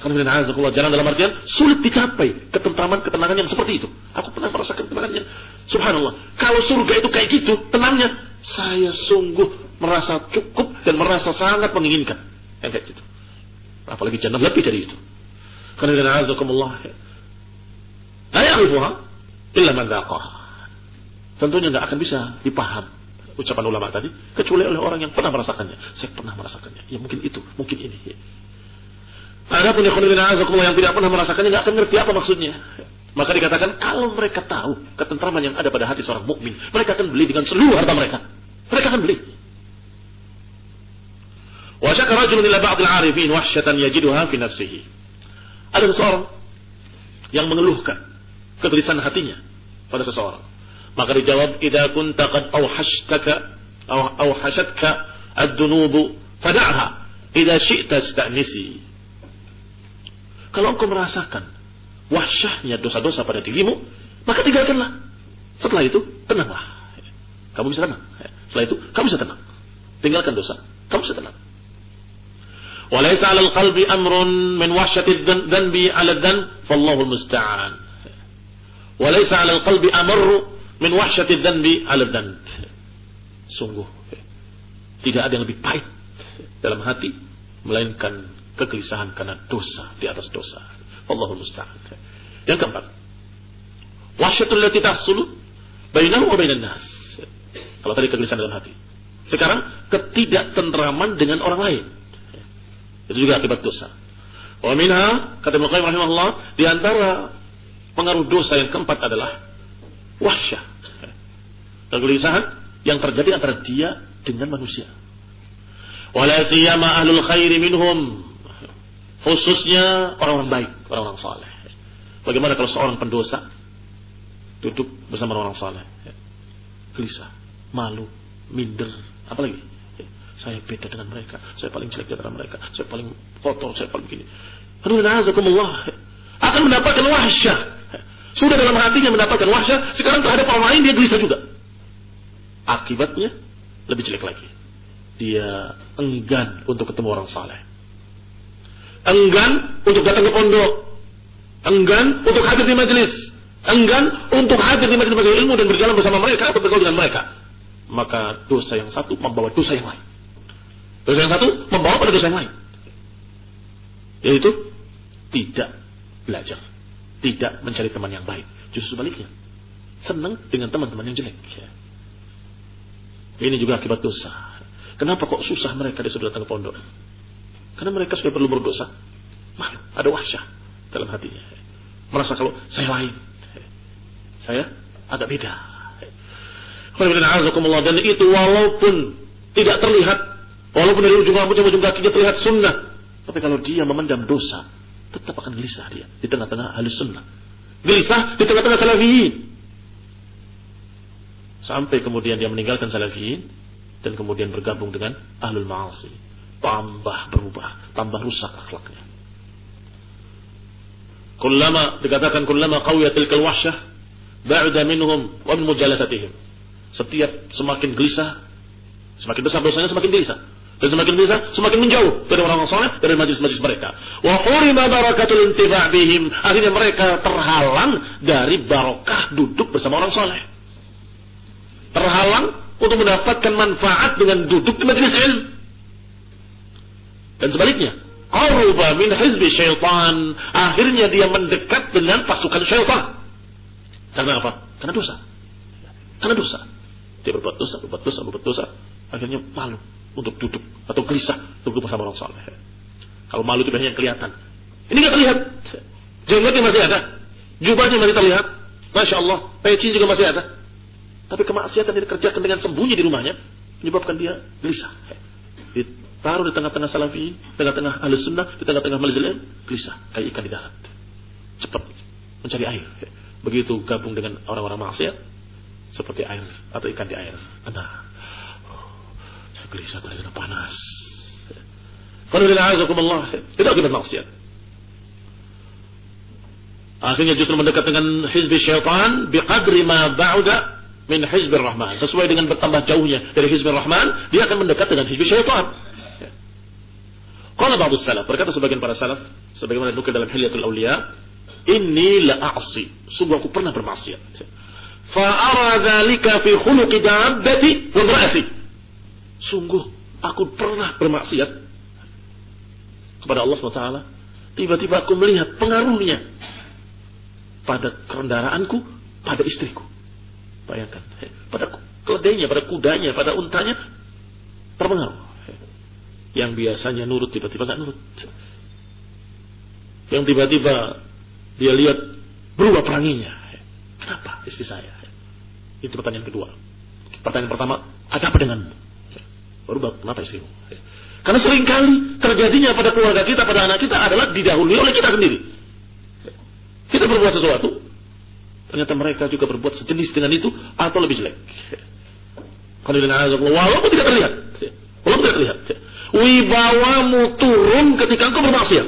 Speaker 1: Karena jarang dalam artian sulit dicapai ketentraman, ketenangan yang seperti itu. Aku pernah merasakan ketenangannya. Subhanallah. Kalau surga itu kayak gitu, tenangnya, saya sungguh merasa cukup dan merasa sangat menginginkan yang kayak gitu. Apalagi jannah lebih dari itu. Karena la ya'rifuha illa man dzaqaha. Tentunya enggak akan bisa dipaham ucapan ulama tadi kecuali oleh orang yang pernah merasakannya. Saya pernah merasakannya. Ya mungkin itu, mungkin ini. Adapun yang tidak pernah merasakannya enggak akan ngerti apa maksudnya. Maka dikatakan kalau mereka tahu ketentraman yang ada pada hati seorang mukmin, mereka akan beli dengan seluruh harta mereka. Mereka akan beli. Wa syaka rajulun ila ba'd al-'arifin wahsyatan yajiduha fi nafsihi. Ada seseorang yang mengeluhkan kegelisahan hatinya pada seseorang. Maka dijawab, "Idza kunta qad awhashatka ad-dunub fad'aha. Idza syi'ta ista'nisi." Kalau engkau merasakan wahsyahnya dosa-dosa pada dirimu, maka tinggalkanlah. Setelah itu, tenanglah. Kamu bisa tenang. Setelah itu, kamu bisa tenang. Tinggalkan dosa, kamu bisa tenang. Walaysa 'alal qalbi amrun min wahsyatid dhanbi 'ala dhanb, fallahu al-musta'an. Walaysa 'alal qalbi amru min wahsyatid dhanbi 'ala dhanb. Sungguh tidak ada yang lebih pahit dalam hati melainkan kegelisahan karena dosa di atas dosa. Wallahu musta'an. Yang keempat, wahsyatul lati tahsulu bainahu wa bainan nas. Kalau tadi kegelisahan dalam hati, sekarang ketidaktentraman dengan orang lain. Itu juga akibat dosa. Wa minha, kata Ibnu Qayyim rahimahullah, di antara pengaruh dosa yang keempat adalah wahsyah, kegelisahan yang terjadi antara dia dengan manusia. Wala siyama ahlul khairi minhum, khususnya orang-orang baik, orang-orang saleh. Bagaimana kalau seorang pendosa duduk bersama orang saleh? Gelisah, malu, minder, apalagi? Saya beda dengan mereka, saya paling jelek di antara mereka, saya paling kotor, saya paling begini. Akan mendapatkan wahsyah. Sudah dalam hatinya mendapatkan wahsyah, sekarang terhadap orang lain dia gelisah juga. Akibatnya lebih jelek lagi. Dia enggan untuk ketemu orang saleh, enggan untuk datang ke pondok, enggan untuk hadir di majelis, enggan untuk hadir di majelis ilmu dan berjalan bersama mereka atau bergaul dengan mereka. Maka dosa yang satu membawa dosa yang lain. Dosa yang satu membawa pada dosa yang lain, yaitu tidak belajar, tidak mencari teman yang baik. Justru sebaliknya, senang dengan teman-teman yang jelek. Ini juga akibat dosa. Kenapa kok susah mereka disuruh datang ke pondok? Karena mereka sudah perlu berdosa. Malu, ada wahsyah dalam hatinya. Merasa kalau saya lain, saya agak beda. Dan itu walaupun tidak terlihat, walaupun dari ujung rambutnya ujung kakinya terlihat sunnah, tapi kalau dia memendam dosa, tetap akan gelisah dia di tengah-tengah ahli sunnah, gelisah di tengah-tengah salafiyin, sampai kemudian dia meninggalkan salafiyin dan kemudian bergabung dengan ahlul ma'asi, tambah berubah, tambah rusak akhlaknya. Dikatakan kullama qawiyat tilkal wahsyah ba'da minhum wa min mujalasatihim. Setiap semakin gelisah, semakin besar dosanya, semakin gelisah. Dan semakin gelisah, semakin menjauh dari orang-orang saleh, dari majlis-majlis mereka. Wa hurima barakatul intifa' bihim. Akhirnya mereka terhalang dari barokah duduk bersama orang saleh. Terhalang untuk mendapatkan manfaat dengan duduk di majlis ilmu. Dan sebaliknya, qaruba min hizbi syaitan. Akhirnya dia mendekat dengan pasukan syaitan. Karena apa? Karena dosa. Karena dosa. Dia berbuat dosa. Akhirnya malu untuk duduk atau gelisah untuk duduk bersama orang saleh. Kalau malu itu biasanya kelihatan. Ini nggak terlihat. Jenggotnya masih ada, jubahnya masih terlihat. Masya Allah, peci juga masih ada. Tapi kemaksiatan yang dikerjakan dengan sembunyi di rumahnya menyebabkan dia gelisah. Ditaruh di tengah-tengah salafi, tengah-tengah ahli sunnah, di tengah-tengah majelis gelisah kayak ikan di darat. Cepat mencari air. Begitu gabung dengan orang-orang maksiat, seperti air atau ikan di air. Saya gelisah karena panas. Itu akibat maksiat. Akhirnya justru mendekat dengan hizbi syaitan biqadri ma ba'uda min hizbir rahman. Sesuai dengan bertambah jauhnya dari hizbir rahman, dia akan mendekat dengan hizbi syaitan. Qala ba'du salaf, berkata sebagian para salaf, sebagaimana dinukil dalam Hilyatul Auliya, inni la'asi, sungguh aku pernah bermaksiat. Fa'ara dzalika fi khuluqi dabbati wa imra'ati. Sungguh aku pernah bermaksiat kepada Allah SWT. Tiba-tiba aku melihat pengaruhnya pada kendaraanku, pada istriku. Bayangkan, pada keledainya, pada kudanya, pada untanya terpengaruh. Yang biasanya nurut tiba-tiba enggak nurut. Yang tiba-tiba dia lihat berubah peranginya. Kenapa istri saya? Itu pertanyaan kedua. Pertanyaan pertama, ada apa denganmu? Berubah, kenapa istrimu? Karena seringkali terjadinya pada keluarga kita, pada anak kita adalah didahului oleh kita sendiri. Kita berbuat sesuatu, ternyata mereka juga berbuat sejenis dengan itu atau lebih jelek. Walaupun tidak terlihat. Walaupun tidak terlihat. Wibawamu turun ketika engkau bermaksiat.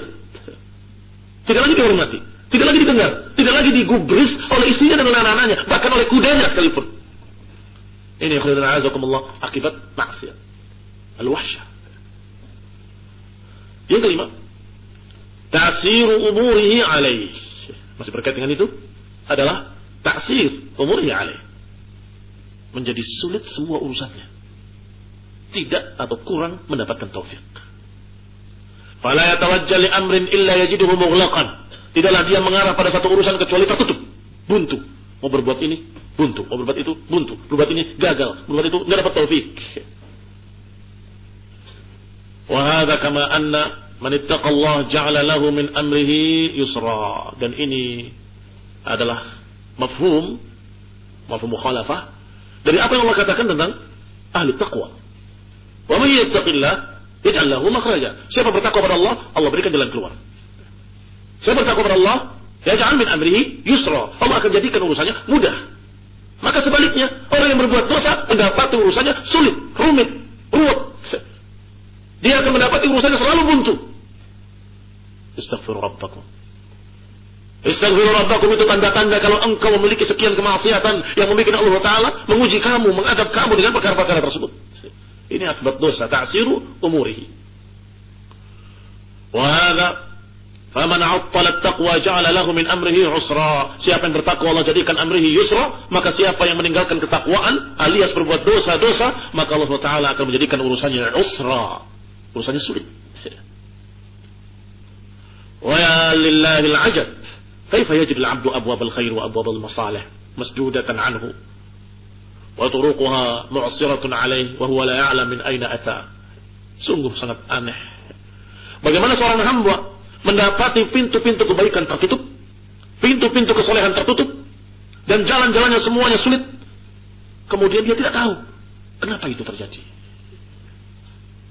Speaker 1: Tidak lagi dihormati, tidak lagi didengar, tidak lagi digubris oleh istrinya dan anak-anaknya, bahkan oleh kudanya sekalipun. Ini akibat maksiat. Al-wahsyah. Yang kelima, ta'siru umurihi alaih. Masih berkaitan dengan itu adalah ta'sir umurihi alaih. Menjadi sulit semua urusannya. Tidak atau kurang mendapatkan taufik. Fala yatawajjal li amrin illa yajiduhu mughlaqan. Tidaklah dia mengarah pada satu urusan kecuali tertutup, buntu. Mau berbuat ini, buntu. Mau berbuat itu, buntu. Berbuat ini, gagal. Berbuat itu, enggak dapat taufik. Wa hadza kama anna man ittaqallaha ja'ala lahu min amrihi yusra. Dan ini adalah mafhum mukhalafah dari apa yang Allah katakan tentang ahli taqwa. Wa man yattaqillah yaj'al lahu makhraja. Siapa bertakwa kepada Allah, Allah berikan jalan keluar. Siapa bertakwa kepada Allah, yaj'al min amrihi yusra. Allah akan jadikan urusannya mudah. Maka sebaliknya, orang yang berbuat dosa mendapati urusannya sulit, rumit, ruwet. Dia akan mendapati urusannya selalu buntu. Istaghfiru rabbakum. Istaghfiru rabbakum itu tanda-tanda kalau engkau memiliki sekian kemaksiatan yang membuat Allah Ta'ala menguji kamu, mengadab kamu dengan perkara-perkara tersebut. Ini akibat dosa, ta'siru umurihi. Wa hadza faman 'attala at-taqwa ja'ala lahu min amrihi 'usra. Siapa yang bertakwa Allah jadikan amrihi yusra, maka siapa yang meninggalkan ketakwaan alias berbuat dosa-dosa, maka Allah Ta'ala akan menjadikan urusannya usra. Urusannya sulit. Wa ya lillahil 'ajab. Kaifa yajid al-'abdu abwab al-khair wa abwab al-masalih masdudatan 'anhu wa turuquha mu'siratun 'alayhi wa huwa la ya'lam min aina ata. Sungguh sangat aneh. Bagaimana seorang hamba mendapati pintu-pintu kebaikan tertutup, pintu-pintu kesolehan tertutup, dan jalan-jalannya semuanya sulit. kemudian dia tidak tahu kenapa itu terjadi.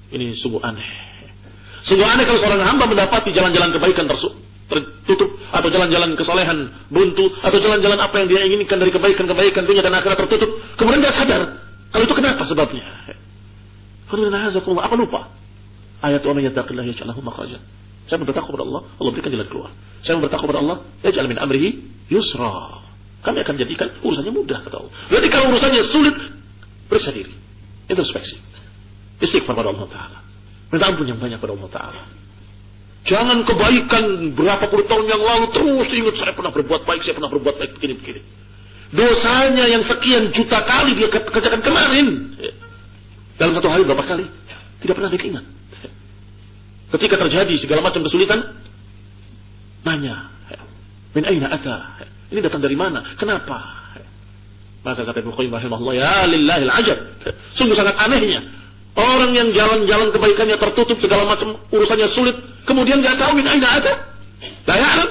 Speaker 1: Ini sungguh aneh. Sungguh aneh kalau seorang hamba mendapati jalan-jalan kebaikan tertutup, atau jalan-jalan kesolehan buntu, atau jalan-jalan apa yang dia inginkan dari kebaikan-kebaikan dunia dan akhirat tertutup, kemudian dia sadar kalau itu kenapa sebabnya. Apa lupa? Ayat wa man yattaqillah yaj'al lahu makhraja. Saya bertakwa kepada Allah, Allah berikan jalan keluar. Saya bertakwa kepada Allah, yaj'al min amrihi yusra. Kami akan jadikan urusannya mudah, kata Allah. Berarti kalau urusannya sulit, periksa diri, introspeksi, istighfar pada Allah Ta'ala, minta ampun yang banyak pada Allah Ta'ala. Jangan kebaikan berapa puluh tahun yang lalu terus ingat saya pernah berbuat baik, begini. Dosanya yang sekian juta kali dia kerjakan kemarin, dalam satu hari berapa kali, tidak pernah dia ingat. Ketika terjadi segala macam kesulitan, nanya, min aina ata? Ini datang dari mana? Kenapa? Maka kata Ibnu Qayyim rahimahullah, ya lillahil ajab. Sungguh sangat anehnya orang yang jalan-jalan kebaikannya tertutup, segala macam urusannya sulit, kemudian enggak tahu min aina ata? La ya'lam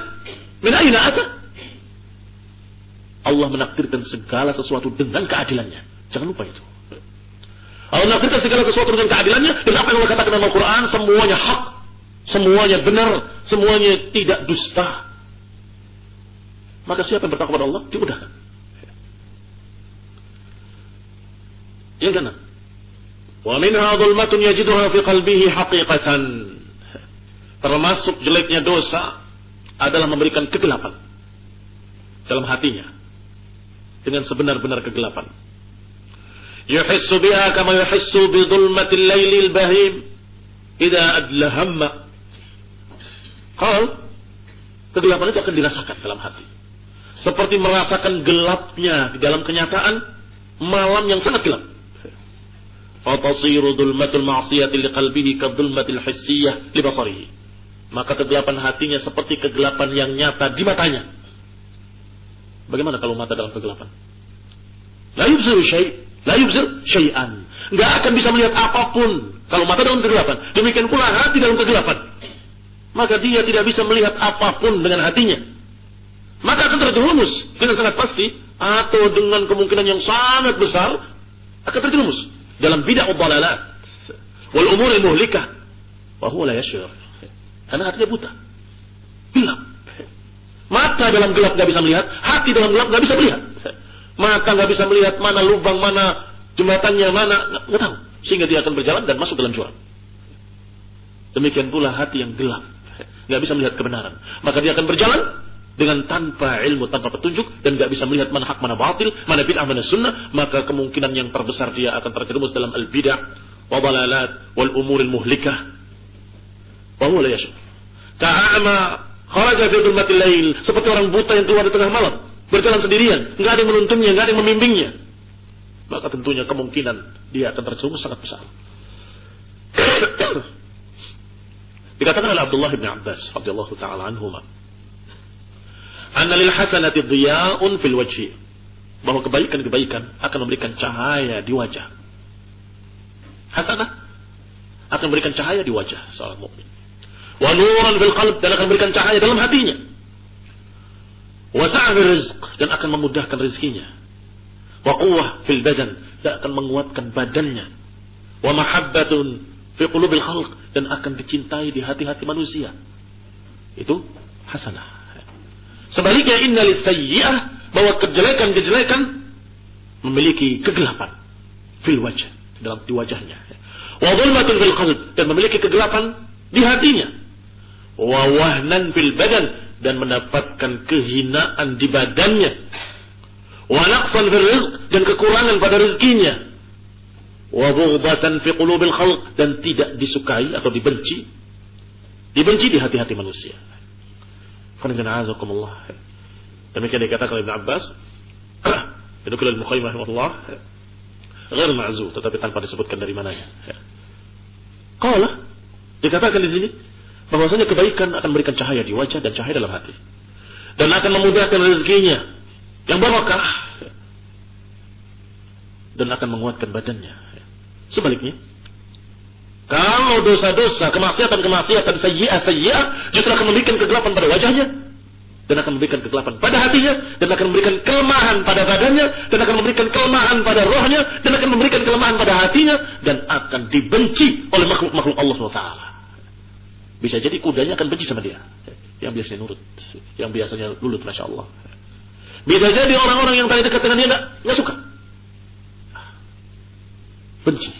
Speaker 1: min aina ata? Allah menakdirkan segala sesuatu dengan keadilannya. Jangan lupa itu. Allah menakdirkan segala sesuatu dengan keadilannya, dan apa yang Allah katakan dalam Al-Quran semuanya hak, semuanya benar, semuanya tidak dusta. Maka siapa yang bertakwa kepada Allah dimudahkan. Yang keenam, wa minha dhulmatun yajiduha fi qalbihi haqiqatan. Termasuk jeleknya dosa adalah memberikan kegelapan dalam hatinya dengan sebenar-benar kegelapan. Yuhissu biha kama yuhissu bi dhulmatil lailil bahim idza adla hamma. Kegelapan itu akan dirasakan dalam hati, seperti merasakan gelapnya di dalam kenyataan malam yang sangat gelap. Fatasiru dhulmatul ma'siyati liqalbihi kadhulmatil hissiyah li basarihi. Maka kegelapan hatinya seperti kegelapan yang nyata di matanya. Bagaimana kalau mata dalam kegelapan? La yubsiru syai'an. Enggak akan bisa melihat apapun kalau mata dalam kegelapan. Demikian pula hati dalam kegelapan. Maka dia tidak bisa melihat apapun dengan hatinya. Maka akan terjerumus dengan sangat pasti, atau dengan kemungkinan yang sangat besar akan terjerumus dalam bid'ah dhalalat wal umur muhlikah wa huwa la yash'ur. Karena hatinya buta, gelap. Mata dalam gelap enggak bisa melihat, hati dalam gelap enggak bisa melihat. Mata enggak bisa melihat mana lubang, mana jembatannya, mana enggak tahu, sehingga dia akan berjalan dan masuk dalam jurang. Demikian pula hati yang gelap, enggak bisa melihat kebenaran, maka dia akan berjalan dengan tanpa ilmu, tanpa petunjuk, dan enggak bisa melihat mana hak, mana batil, mana bid'ah, mana sunnah. Maka kemungkinan yang terbesar dia akan terjerumus dalam al-bid'ah wa dhalalat wal umuril muhlikah wa huwa la yash'ur. Ka'ama kharaja fi dhulmatil lail, seperti orang buta yang keluar di tengah malam, berjalan sendirian, enggak ada yang menuntunnya, enggak ada yang membimbingnya. Maka tentunya kemungkinan dia akan terjerumus sangat besar. Dikatakan oleh Abdullah bin Abbas radhiyallahu taala anhuma, anna lil hasanati dhiya'un fil wajhi, bahwa kebaikan-kebaikan akan memberikan cahaya di wajah. Hasanah akan memberikan cahaya di wajah seorang mukmin. Wa nuran fil qalb, dan akan memberikan cahaya dalam hatinya. Wa sa'ir rizq, dan akan memudahkan rezekinya. Wa quwwah fil badan, dan akan menguatkan badannya. Wa mahabbatun fi qulubil khalq, dan akan dicintai di hati-hati manusia. Itu hasanah. Sebaliknya inna lis-sayyi'ah, bahwa kejelekan-kejelekan memiliki kegelapan fil wajh, dalam di wajahnya. Wa dhulmatun fil qalb, dan memiliki kegelapan di hatinya. Wa wahnan fil badan, dan mendapatkan kehinaan di badannya. Wa naqsan fil rizq, dan kekurangan pada rezekinya. Wa bughdatan fi qulubil khalq, dan tidak disukai atau dibenci di hati-hati manusia. Demikian dikatakan oleh Ibn Abbas. Itu kalau Ibnu Qayyim rahimahullah ghair ma'zu, tetapi tanpa disebutkan dari mananya. Qala, dikatakan di sini bahwasanya kebaikan akan memberikan cahaya di wajah dan cahaya dalam hati, dan akan memudahkan rezekinya yang barakah, dan akan menguatkan badannya. Sebaliknya, kalau dosa-dosa, kemaksiatan sayyi'ah justru akan memberikan kegelapan pada wajahnya dan akan memberikan kegelapan pada hatinya, dan akan memberikan kelemahan pada badannya, dan akan memberikan kelemahan pada rohnya, dan akan memberikan kelemahan pada hatinya, dan akan dibenci oleh makhluk-makhluk Allah SWT. Bisa jadi kudanya akan benci sama dia, yang biasanya nurut, yang biasanya lulut, Masya Allah. Bisa jadi orang-orang yang tadi dekat dengan dia nggak suka, benci,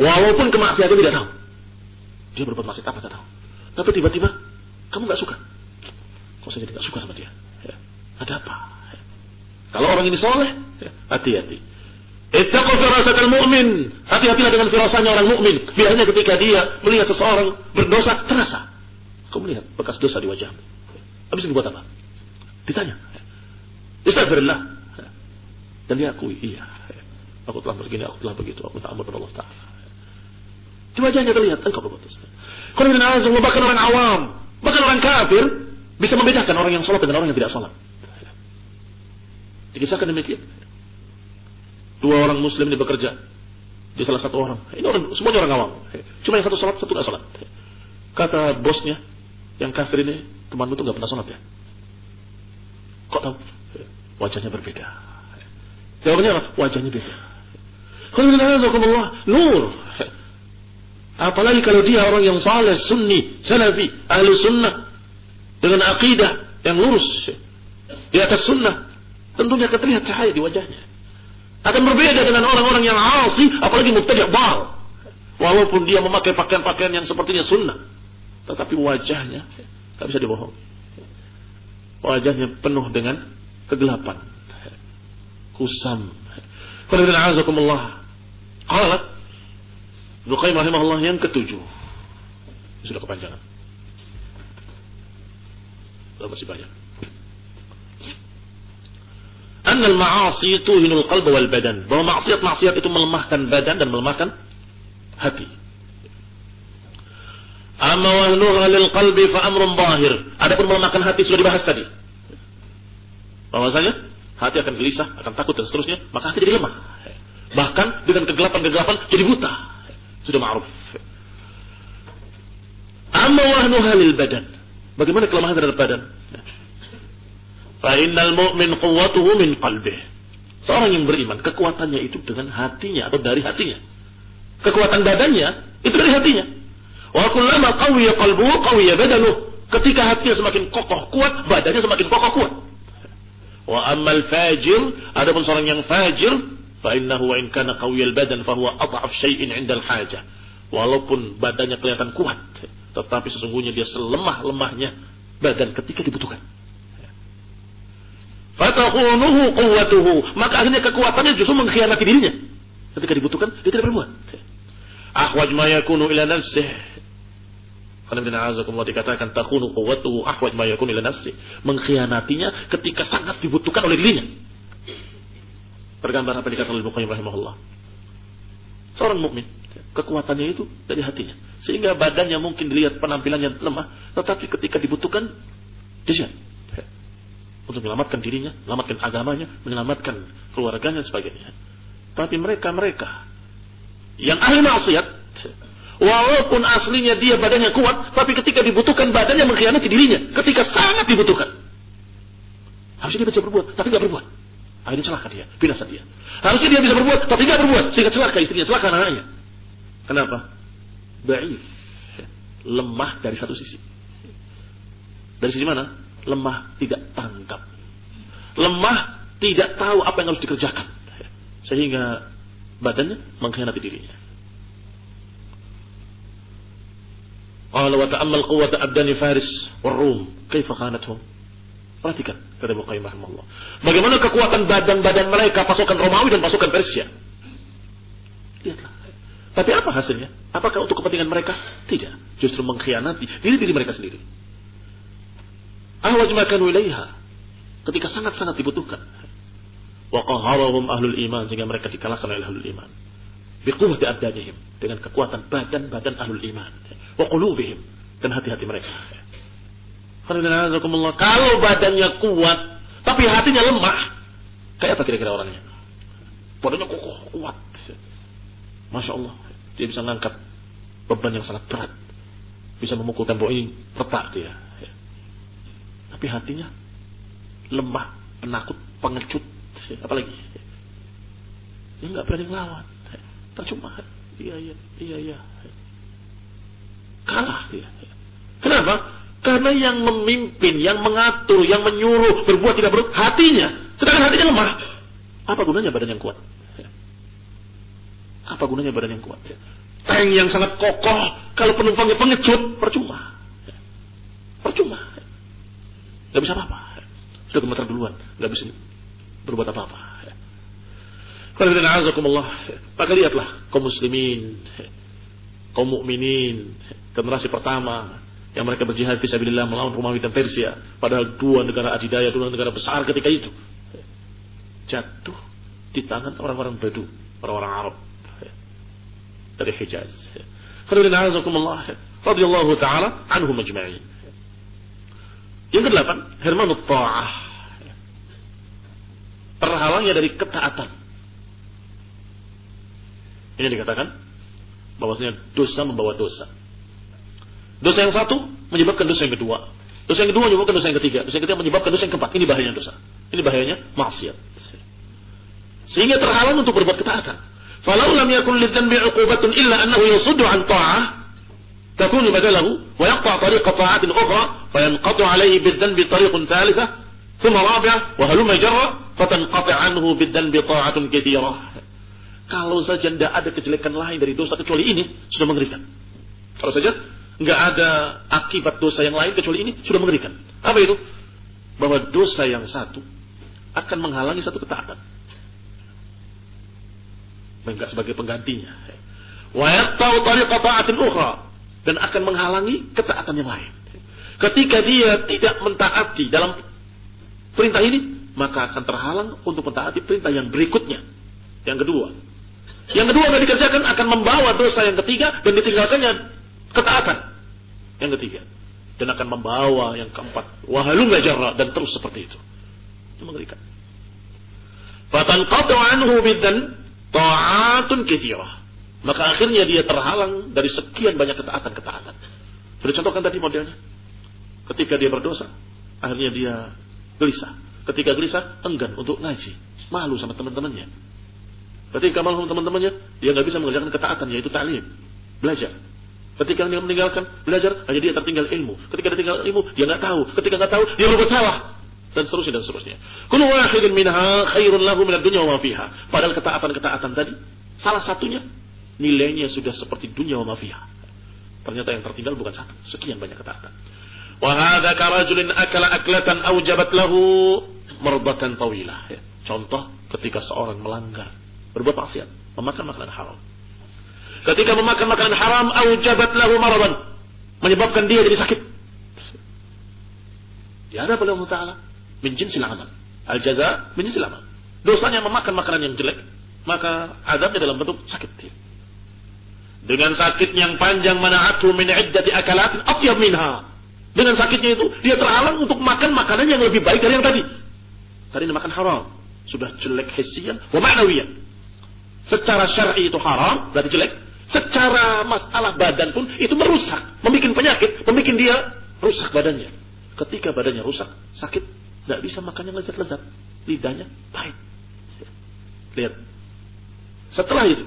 Speaker 1: walaupun kemaksiatan tidak tahu. Dia berbuat maksiat apa tidak tahu, tapi tiba-tiba kamu nggak suka. Kok saya jadi nggak suka sama dia? Ya. Ada apa? Ya. Kalau orang ini soleh, ya, hati-hati. Ittaqu firasatal mu'min. Hati-hatilah dengan firasanya orang mukmin. Biasanya ketika dia melihat seseorang berdosa, terasa. Kau melihat bekas dosa di wajahmu. Habis itu buat apa? Ditanya. Astagfirullah. Dan dia akui, iya. Aku telah begini, aku telah begitu. Aku tak ampun pada Allah Ta'ala. Di wajahnya terlihat, engkau berbuat dosa. Bahkan orang awam, bahkan orang kafir bisa membedakan orang yang sholat dengan orang yang tidak sholat. Dikisahkan demikian. Dua orang muslim ini bekerja di salah satu orang. Ini orang, semuanya orang awam. Cuma yang satu sholat, satu tidak sholat. Kata bosnya, yang kafir ini, temanmu itu nggak pernah sholat ya? Kok tahu? Wajahnya berbeda. Jawabannya apa? Wajahnya beda. Nur. Apalagi kalau dia orang yang saleh, sunni, salafi, ahli sunnah, dengan akidah yang lurus di atas sunnah, tentunya akan terlihat cahaya di wajahnya. Akan berbeda dengan orang-orang yang asi, apalagi mubtadi' bal. Walaupun dia memakai pakaian-pakaian yang sepertinya sunnah, tetapi wajahnya tak bisa dibohong. Wajahnya penuh dengan kegelapan, kusam. Qulna a'azakumullah. Qalat Ibnu Qayyim rahimahullah yang ketujuh. Sudah kepanjangan. Masih banyak. Annal ma'asi tuhinul qalb wal badan. Bahwa maksiat itu melemahkan badan dan melemahkan hati. Amma wahnuha lil qalbi fa amrun zahir. Adapun melemahkan hati sudah dibahas tadi. Bahwasanya hati akan gelisah, akan takut dan seterusnya, maka hati jadi lemah. Bahkan dengan kegelapan-kegelapan jadi buta. Sudah ma'ruf. Amma wahnuha lil badan. Bagaimana kelemahan terhadap badan? Fa innal mu'min quwwatuhu min qalbih. Seorang yang beriman, kekuatannya itu dengan hatinya atau dari hatinya. Kekuatan badannya itu dari hatinya. Wa kullama qawiya qalbuhu qawiya badanuhu. Ketika hatinya semakin kokoh kuat, badannya semakin kokoh kuat. Wa ammal fajir, adapun seorang yang fajir, fa innahu wa in kana qawiyal badan fa huwa adhaf shay'in 'inda al-hajah. Walaupun badannya kelihatan kuat, tetapi sesungguhnya dia selemah-lemahnya badan ketika dibutuhkan. Fatakhunuhu quwwatuhu, maka akhirnya kekuatannya justru mengkhianati dirinya. Ketika dibutuhkan dia tidak berbuat. Ahwaj ma yakunu ila nafsihi. Karena bin a'azakumullah dikatakan takhunu quwwatuhu ahwaj ma yakunu ila nafsihi, mengkhianatinya ketika sangat dibutuhkan oleh dirinya. Bergambar apa dikatakan oleh Ibnu Qayyim rahimahullah. Seorang mukmin, kekuatannya itu dari hatinya. Sehingga badannya mungkin dilihat penampilannya lemah, tetapi ketika dibutuhkan, dia siap. Untuk menyelamatkan dirinya, menyelamatkan agamanya, menyelamatkan keluarganya dan sebagainya. Tapi mereka yang ahli maksiat, walaupun aslinya dia badannya kuat, tapi ketika dibutuhkan badannya mengkhianati dirinya. Ketika sangat dibutuhkan. Harusnya dia bisa berbuat, tapi tidak berbuat. Akhirnya celaka dia, binasa dia. Harusnya dia bisa berbuat, tapi tidak berbuat. Sehingga celaka istrinya, celaka anaknya. Kenapa? Dhaif. Lemah dari satu sisi. Dari sisi mana? Lemah tidak tanggap. Lemah tidak tahu apa yang harus dikerjakan. Sehingga badannya mengkhianati dirinya. Qala wa ta'ammal quwwata abdani Faris war Rum, kaifa khanatuhum. Perhatikan kata Ibnu Qayyim rahimahullah. Bagaimana kekuatan badan-badan mereka pasukan Romawi dan pasukan Persia. Lihatlah. Tapi apa hasilnya? Apakah untuk kepentingan mereka? Tidak. Justru mengkhianati diri mereka sendiri. Ahwaj ma kanu ilaiha. Ketika sangat-sangat dibutuhkan. Wa qaharahum ahlul iman, sehingga mereka dikalahkan oleh ahlul iman. Biquwwati abdanihim, dengan kekuatan badan-badan ahlul iman. Wa qulubihim, dan hati-hati mereka. Kalau badannya kuat, tapi hatinya lemah, kayak apa kira-kira orangnya? Badannya kokoh, kuat. Masya Allah, dia bisa mengangkat beban yang sangat berat. Bisa memukul tembok ini, retak dia. Tapi hatinya lemah, penakut, pengecut, apalagi dia nggak berani ngelawan, percuma. Iya. Kalah dia. Kenapa? Karena yang memimpin, yang mengatur, yang menyuruh berbuat tidak berbuat hatinya, sedangkan hatinya lemah. Apa gunanya badan yang kuat? Apa gunanya badan yang kuat? Tank yang sangat kokoh, kalau penumpangnya pengecut, percuma. Gak bisa apa-apa. Sudah gemetar duluan, gak bisa berbuat apa-apa. Maka lihatlah kaum muslimin, kaum mukminin, generasi pertama yang mereka berjihad fisabilillah melawan Romawi dan Persia, padahal dua negara adidaya, dua negara besar ketika itu, jatuh di tangan orang-orang Badu, orang-orang Arab dari Hijaz. Radhiyallahu ta'ala anhum ajma'in. Yang ke-8, hirmanut ta'ah, terhalangnya dari ketaatan. Ini dikatakan bahwasanya dosa membawa dosa. Dosa yang satu menyebabkan dosa yang kedua. Dosa yang kedua menyebabkan dosa yang ketiga. Dosa yang ketiga menyebabkan dosa yang keempat. Ini bahayanya dosa. Ini bahayanya maksiat. Sehingga terhalang untuk berbuat ketaatan. Falau lam yakun lidzanbi 'uqubatun illa annahu yasuddu 'an ta'ah takunu badalahu wa yaqta' tariqa ta'atin ukhra fayanqatu 'alayhi bidzanbi tariqun thalithah thumma rabi'ah wa halumma jarra fatanqati' 'anhu bidzanbi ta'atun katsirah. Kalau saja tidak ada kejelekan lain dari dosa kecuali ini, sudah mengerikan. Kalau saja nggak ada akibat dosa yang lain kecuali ini, sudah mengerikan. Apa itu? Bahwa dosa yang satu akan menghalangi satu ketaatan. Enggak sebagai penggantinya. Wa yaqta'u tariqa ta'atin ukhra, dan akan menghalangi ketaatan yang lain. Ketika dia tidak mentaati dalam perintah ini, maka akan terhalang untuk mentaati perintah yang berikutnya. Yang kedua nggak dikerjakan akan membawa dosa yang ketiga dan ditinggalkannya ketaatan yang ketiga, dan akan membawa yang keempat wahalumma jarra, dan terus seperti itu. Itu mengerikan. Fatanqatu anhu bidzan ta'atun katsirah, maka akhirnya dia terhalang dari sekian banyak ketaatan. Sudah contohkan tadi modelnya. Ketika dia berdosa, akhirnya dia gelisah. Ketika gelisah, enggan untuk ngaji, malu sama teman-temannya. Ketika malu sama teman-temannya, dia nggak bisa mengerjakan ketaatan, yaitu ta'lim, belajar. Ketika dia meninggalkan belajar, hanya dia tertinggal ilmu. Ketika dia tinggal ilmu, dia nggak tahu. Ketika nggak tahu, dia berbuat salah, dan seterusnya. Kullu wahidin minha khairun lahu minad dunya wa ma fiha. Padahal ketaatan tadi, salah satunya nilainya sudah seperti dunia wa ma fiha. Ternyata yang tertinggal bukan satu, sekian banyak ketaatan. Wa hadza karajulin akala aklatan aujabat lahu mardatan tawilah. Contoh ketika seorang melanggar, berbuat maksiat, memakan makanan haram. Ketika memakan makanan haram, aujabat lahu maradan, menyebabkan dia jadi sakit. Ya ada oleh Allah Ta'ala min jinsil amal. Al-jaza min jinsil amal. Dosanya memakan makanan yang jelek, maka azabnya dalam bentuk sakit. Dengan sakit yang panjang, mana'athu min iddati akalatin atyab minha. Dengan sakitnya itu, dia terhalang untuk makan makanan yang lebih baik dari yang tadi. Tadi dia makan haram, sudah jelek hissiyan wa ma'nawiyan. Secara syar'i itu haram, berarti jelek. Secara masalah badan pun itu merusak, membuat penyakit, membuat dia rusak badannya. Ketika badannya rusak, sakit, tidak bisa makan yang lezat-lezat, lidahnya pahit. Lihat. Setelah itu,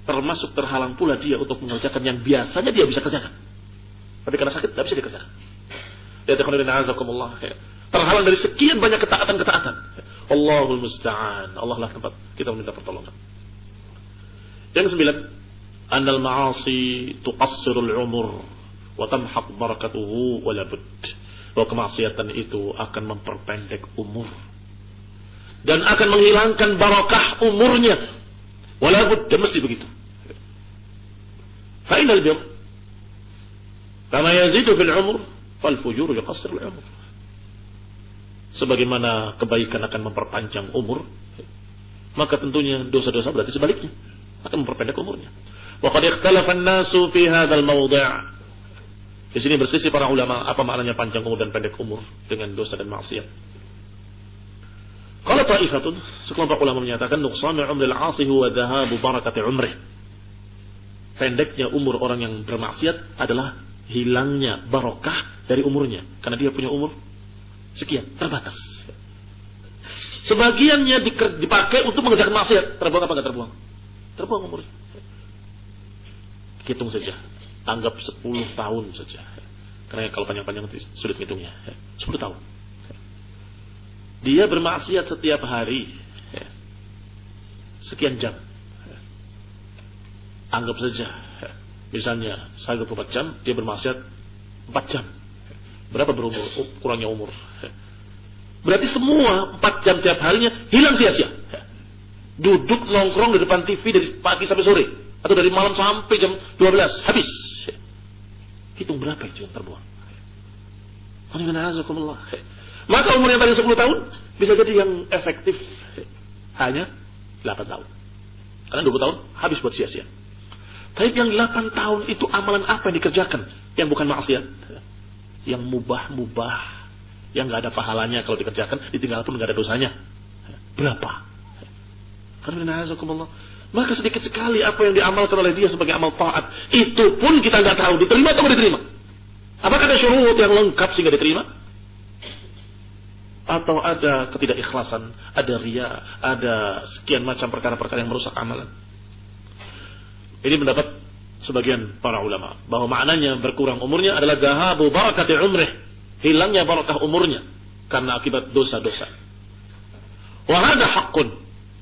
Speaker 1: termasuk terhalang pula dia untuk mengerjakan yang biasanya dia bisa kerjakan. Tapi karena sakit, tidak bisa dikerjakan. Lihat, terhalang dari sekian banyak ketaatan-ketaatan. Allahul musta'an. Allah lah tempat kita meminta pertolongan. Yang 9, annal ma'asi tuqassirul umur wa tamhaq barakatuhu wa la bud. Bahwa kemaksiatan itu akan memperpendek umur dan akan menghilangkan barakah umurnya. Wa la bud, dan mesti begitu. Fa innal bir kama yazidu fil umur fal fujur yuqassirul umur. Sebagaimana kebaikan akan memperpanjang umur, maka tentunya dosa-dosa berarti sebaliknya akan memperpendek umurnya. Wa qad ikhtalafa an-nasu fi hadzal mawdi'. Di sini berselisih para ulama apa maknanya panjang umur dan pendek umur dengan dosa dan maksiat. Qala ta'ifatun, sekelompok ulama menyatakan nuqsanu umril 'asi huwa dhahabu barakati umrih. Pendeknya umur orang yang bermaksiat adalah hilangnya barakah dari umurnya, karena dia punya umur sekian, terbatas.
Speaker 2: Sebagiannya dipakai untuk mengerjakan maksiat. Terbuang apa enggak terbuang? Terbuang umurnya. Hitung saja. Anggap 10 tahun saja. Karena kalau panjang-panjang sulit hitungnya. 10 tahun. Dia bermaksiat setiap hari. Sekian jam. Anggap saja. Misalnya, saya 24 jam, dia bermaksiat 4 jam. Berapa berumur? Kurangnya umur. Berarti semua 4 jam tiap harinya hilang sia-sia. Duduk nongkrong di depan TV dari pagi sampai sore. Atau dari malam sampai jam 12. Habis. Hitung berapa itu yang terbuang. Maka umur yang tadi 10 tahun bisa jadi yang efektif hanya 8 tahun. Karena 20 tahun habis buat sia-sia. Tapi yang 8 tahun itu amalan apa yang dikerjakan? Yang bukan maksiat. Yang mubah-mubah. Yang gak ada pahalanya kalau dikerjakan. Ditinggal pun gak ada dosanya. Berapa? Maka sedikit sekali apa yang diamalkan oleh dia sebagai amal taat. Itu pun kita gak tahu. Diterima atau tidak diterima? Apakah ada syurut yang lengkap sehingga diterima? Atau ada ketidakikhlasan, ada riya, ada sekian macam perkara-perkara yang merusak amalan. Ini pendapat sebagian para ulama bahwa maknanya berkurang umurnya adalah zahabu barakati umrih, hilangnya barakah umurnya karena akibat dosa-dosa. Wa hadha haqqun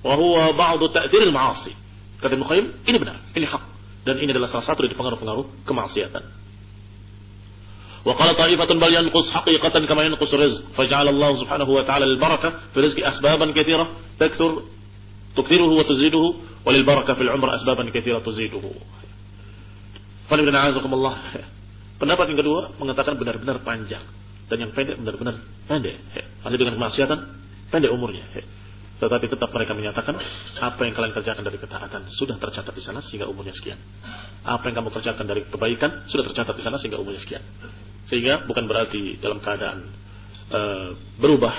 Speaker 2: wa huwa ba'du ta'thir al-ma'asi. Kata Ibnu Qayyim, ini benar, ini hak dan ini adalah salah satu dari pengaruh-pengaruh kemaksiatan. Wa qala ta'ifatun bal yanqus haqiqatan kama yanqus rizq faja'ala Allah subhanahu wa ta'ala al-barakah fi rizqi asbaban katsira tukthiruhu wa tuziduhu wa lil barakah fil umr asbaban katsira tuziduhu. Pendapat yang kedua mengatakan benar-benar panjang dan yang pendek benar-benar pendek. Ada dengan kemaksiatan pendek umurnya. Tetapi tetap mereka menyatakan apa yang kalian kerjakan dari ketaatan sudah tercatat di sana sehingga umurnya sekian. Apa yang kamu kerjakan dari kebaikan sudah tercatat di sana sehingga umurnya sekian. Sehingga bukan berarti dalam keadaan berubah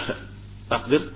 Speaker 2: takdir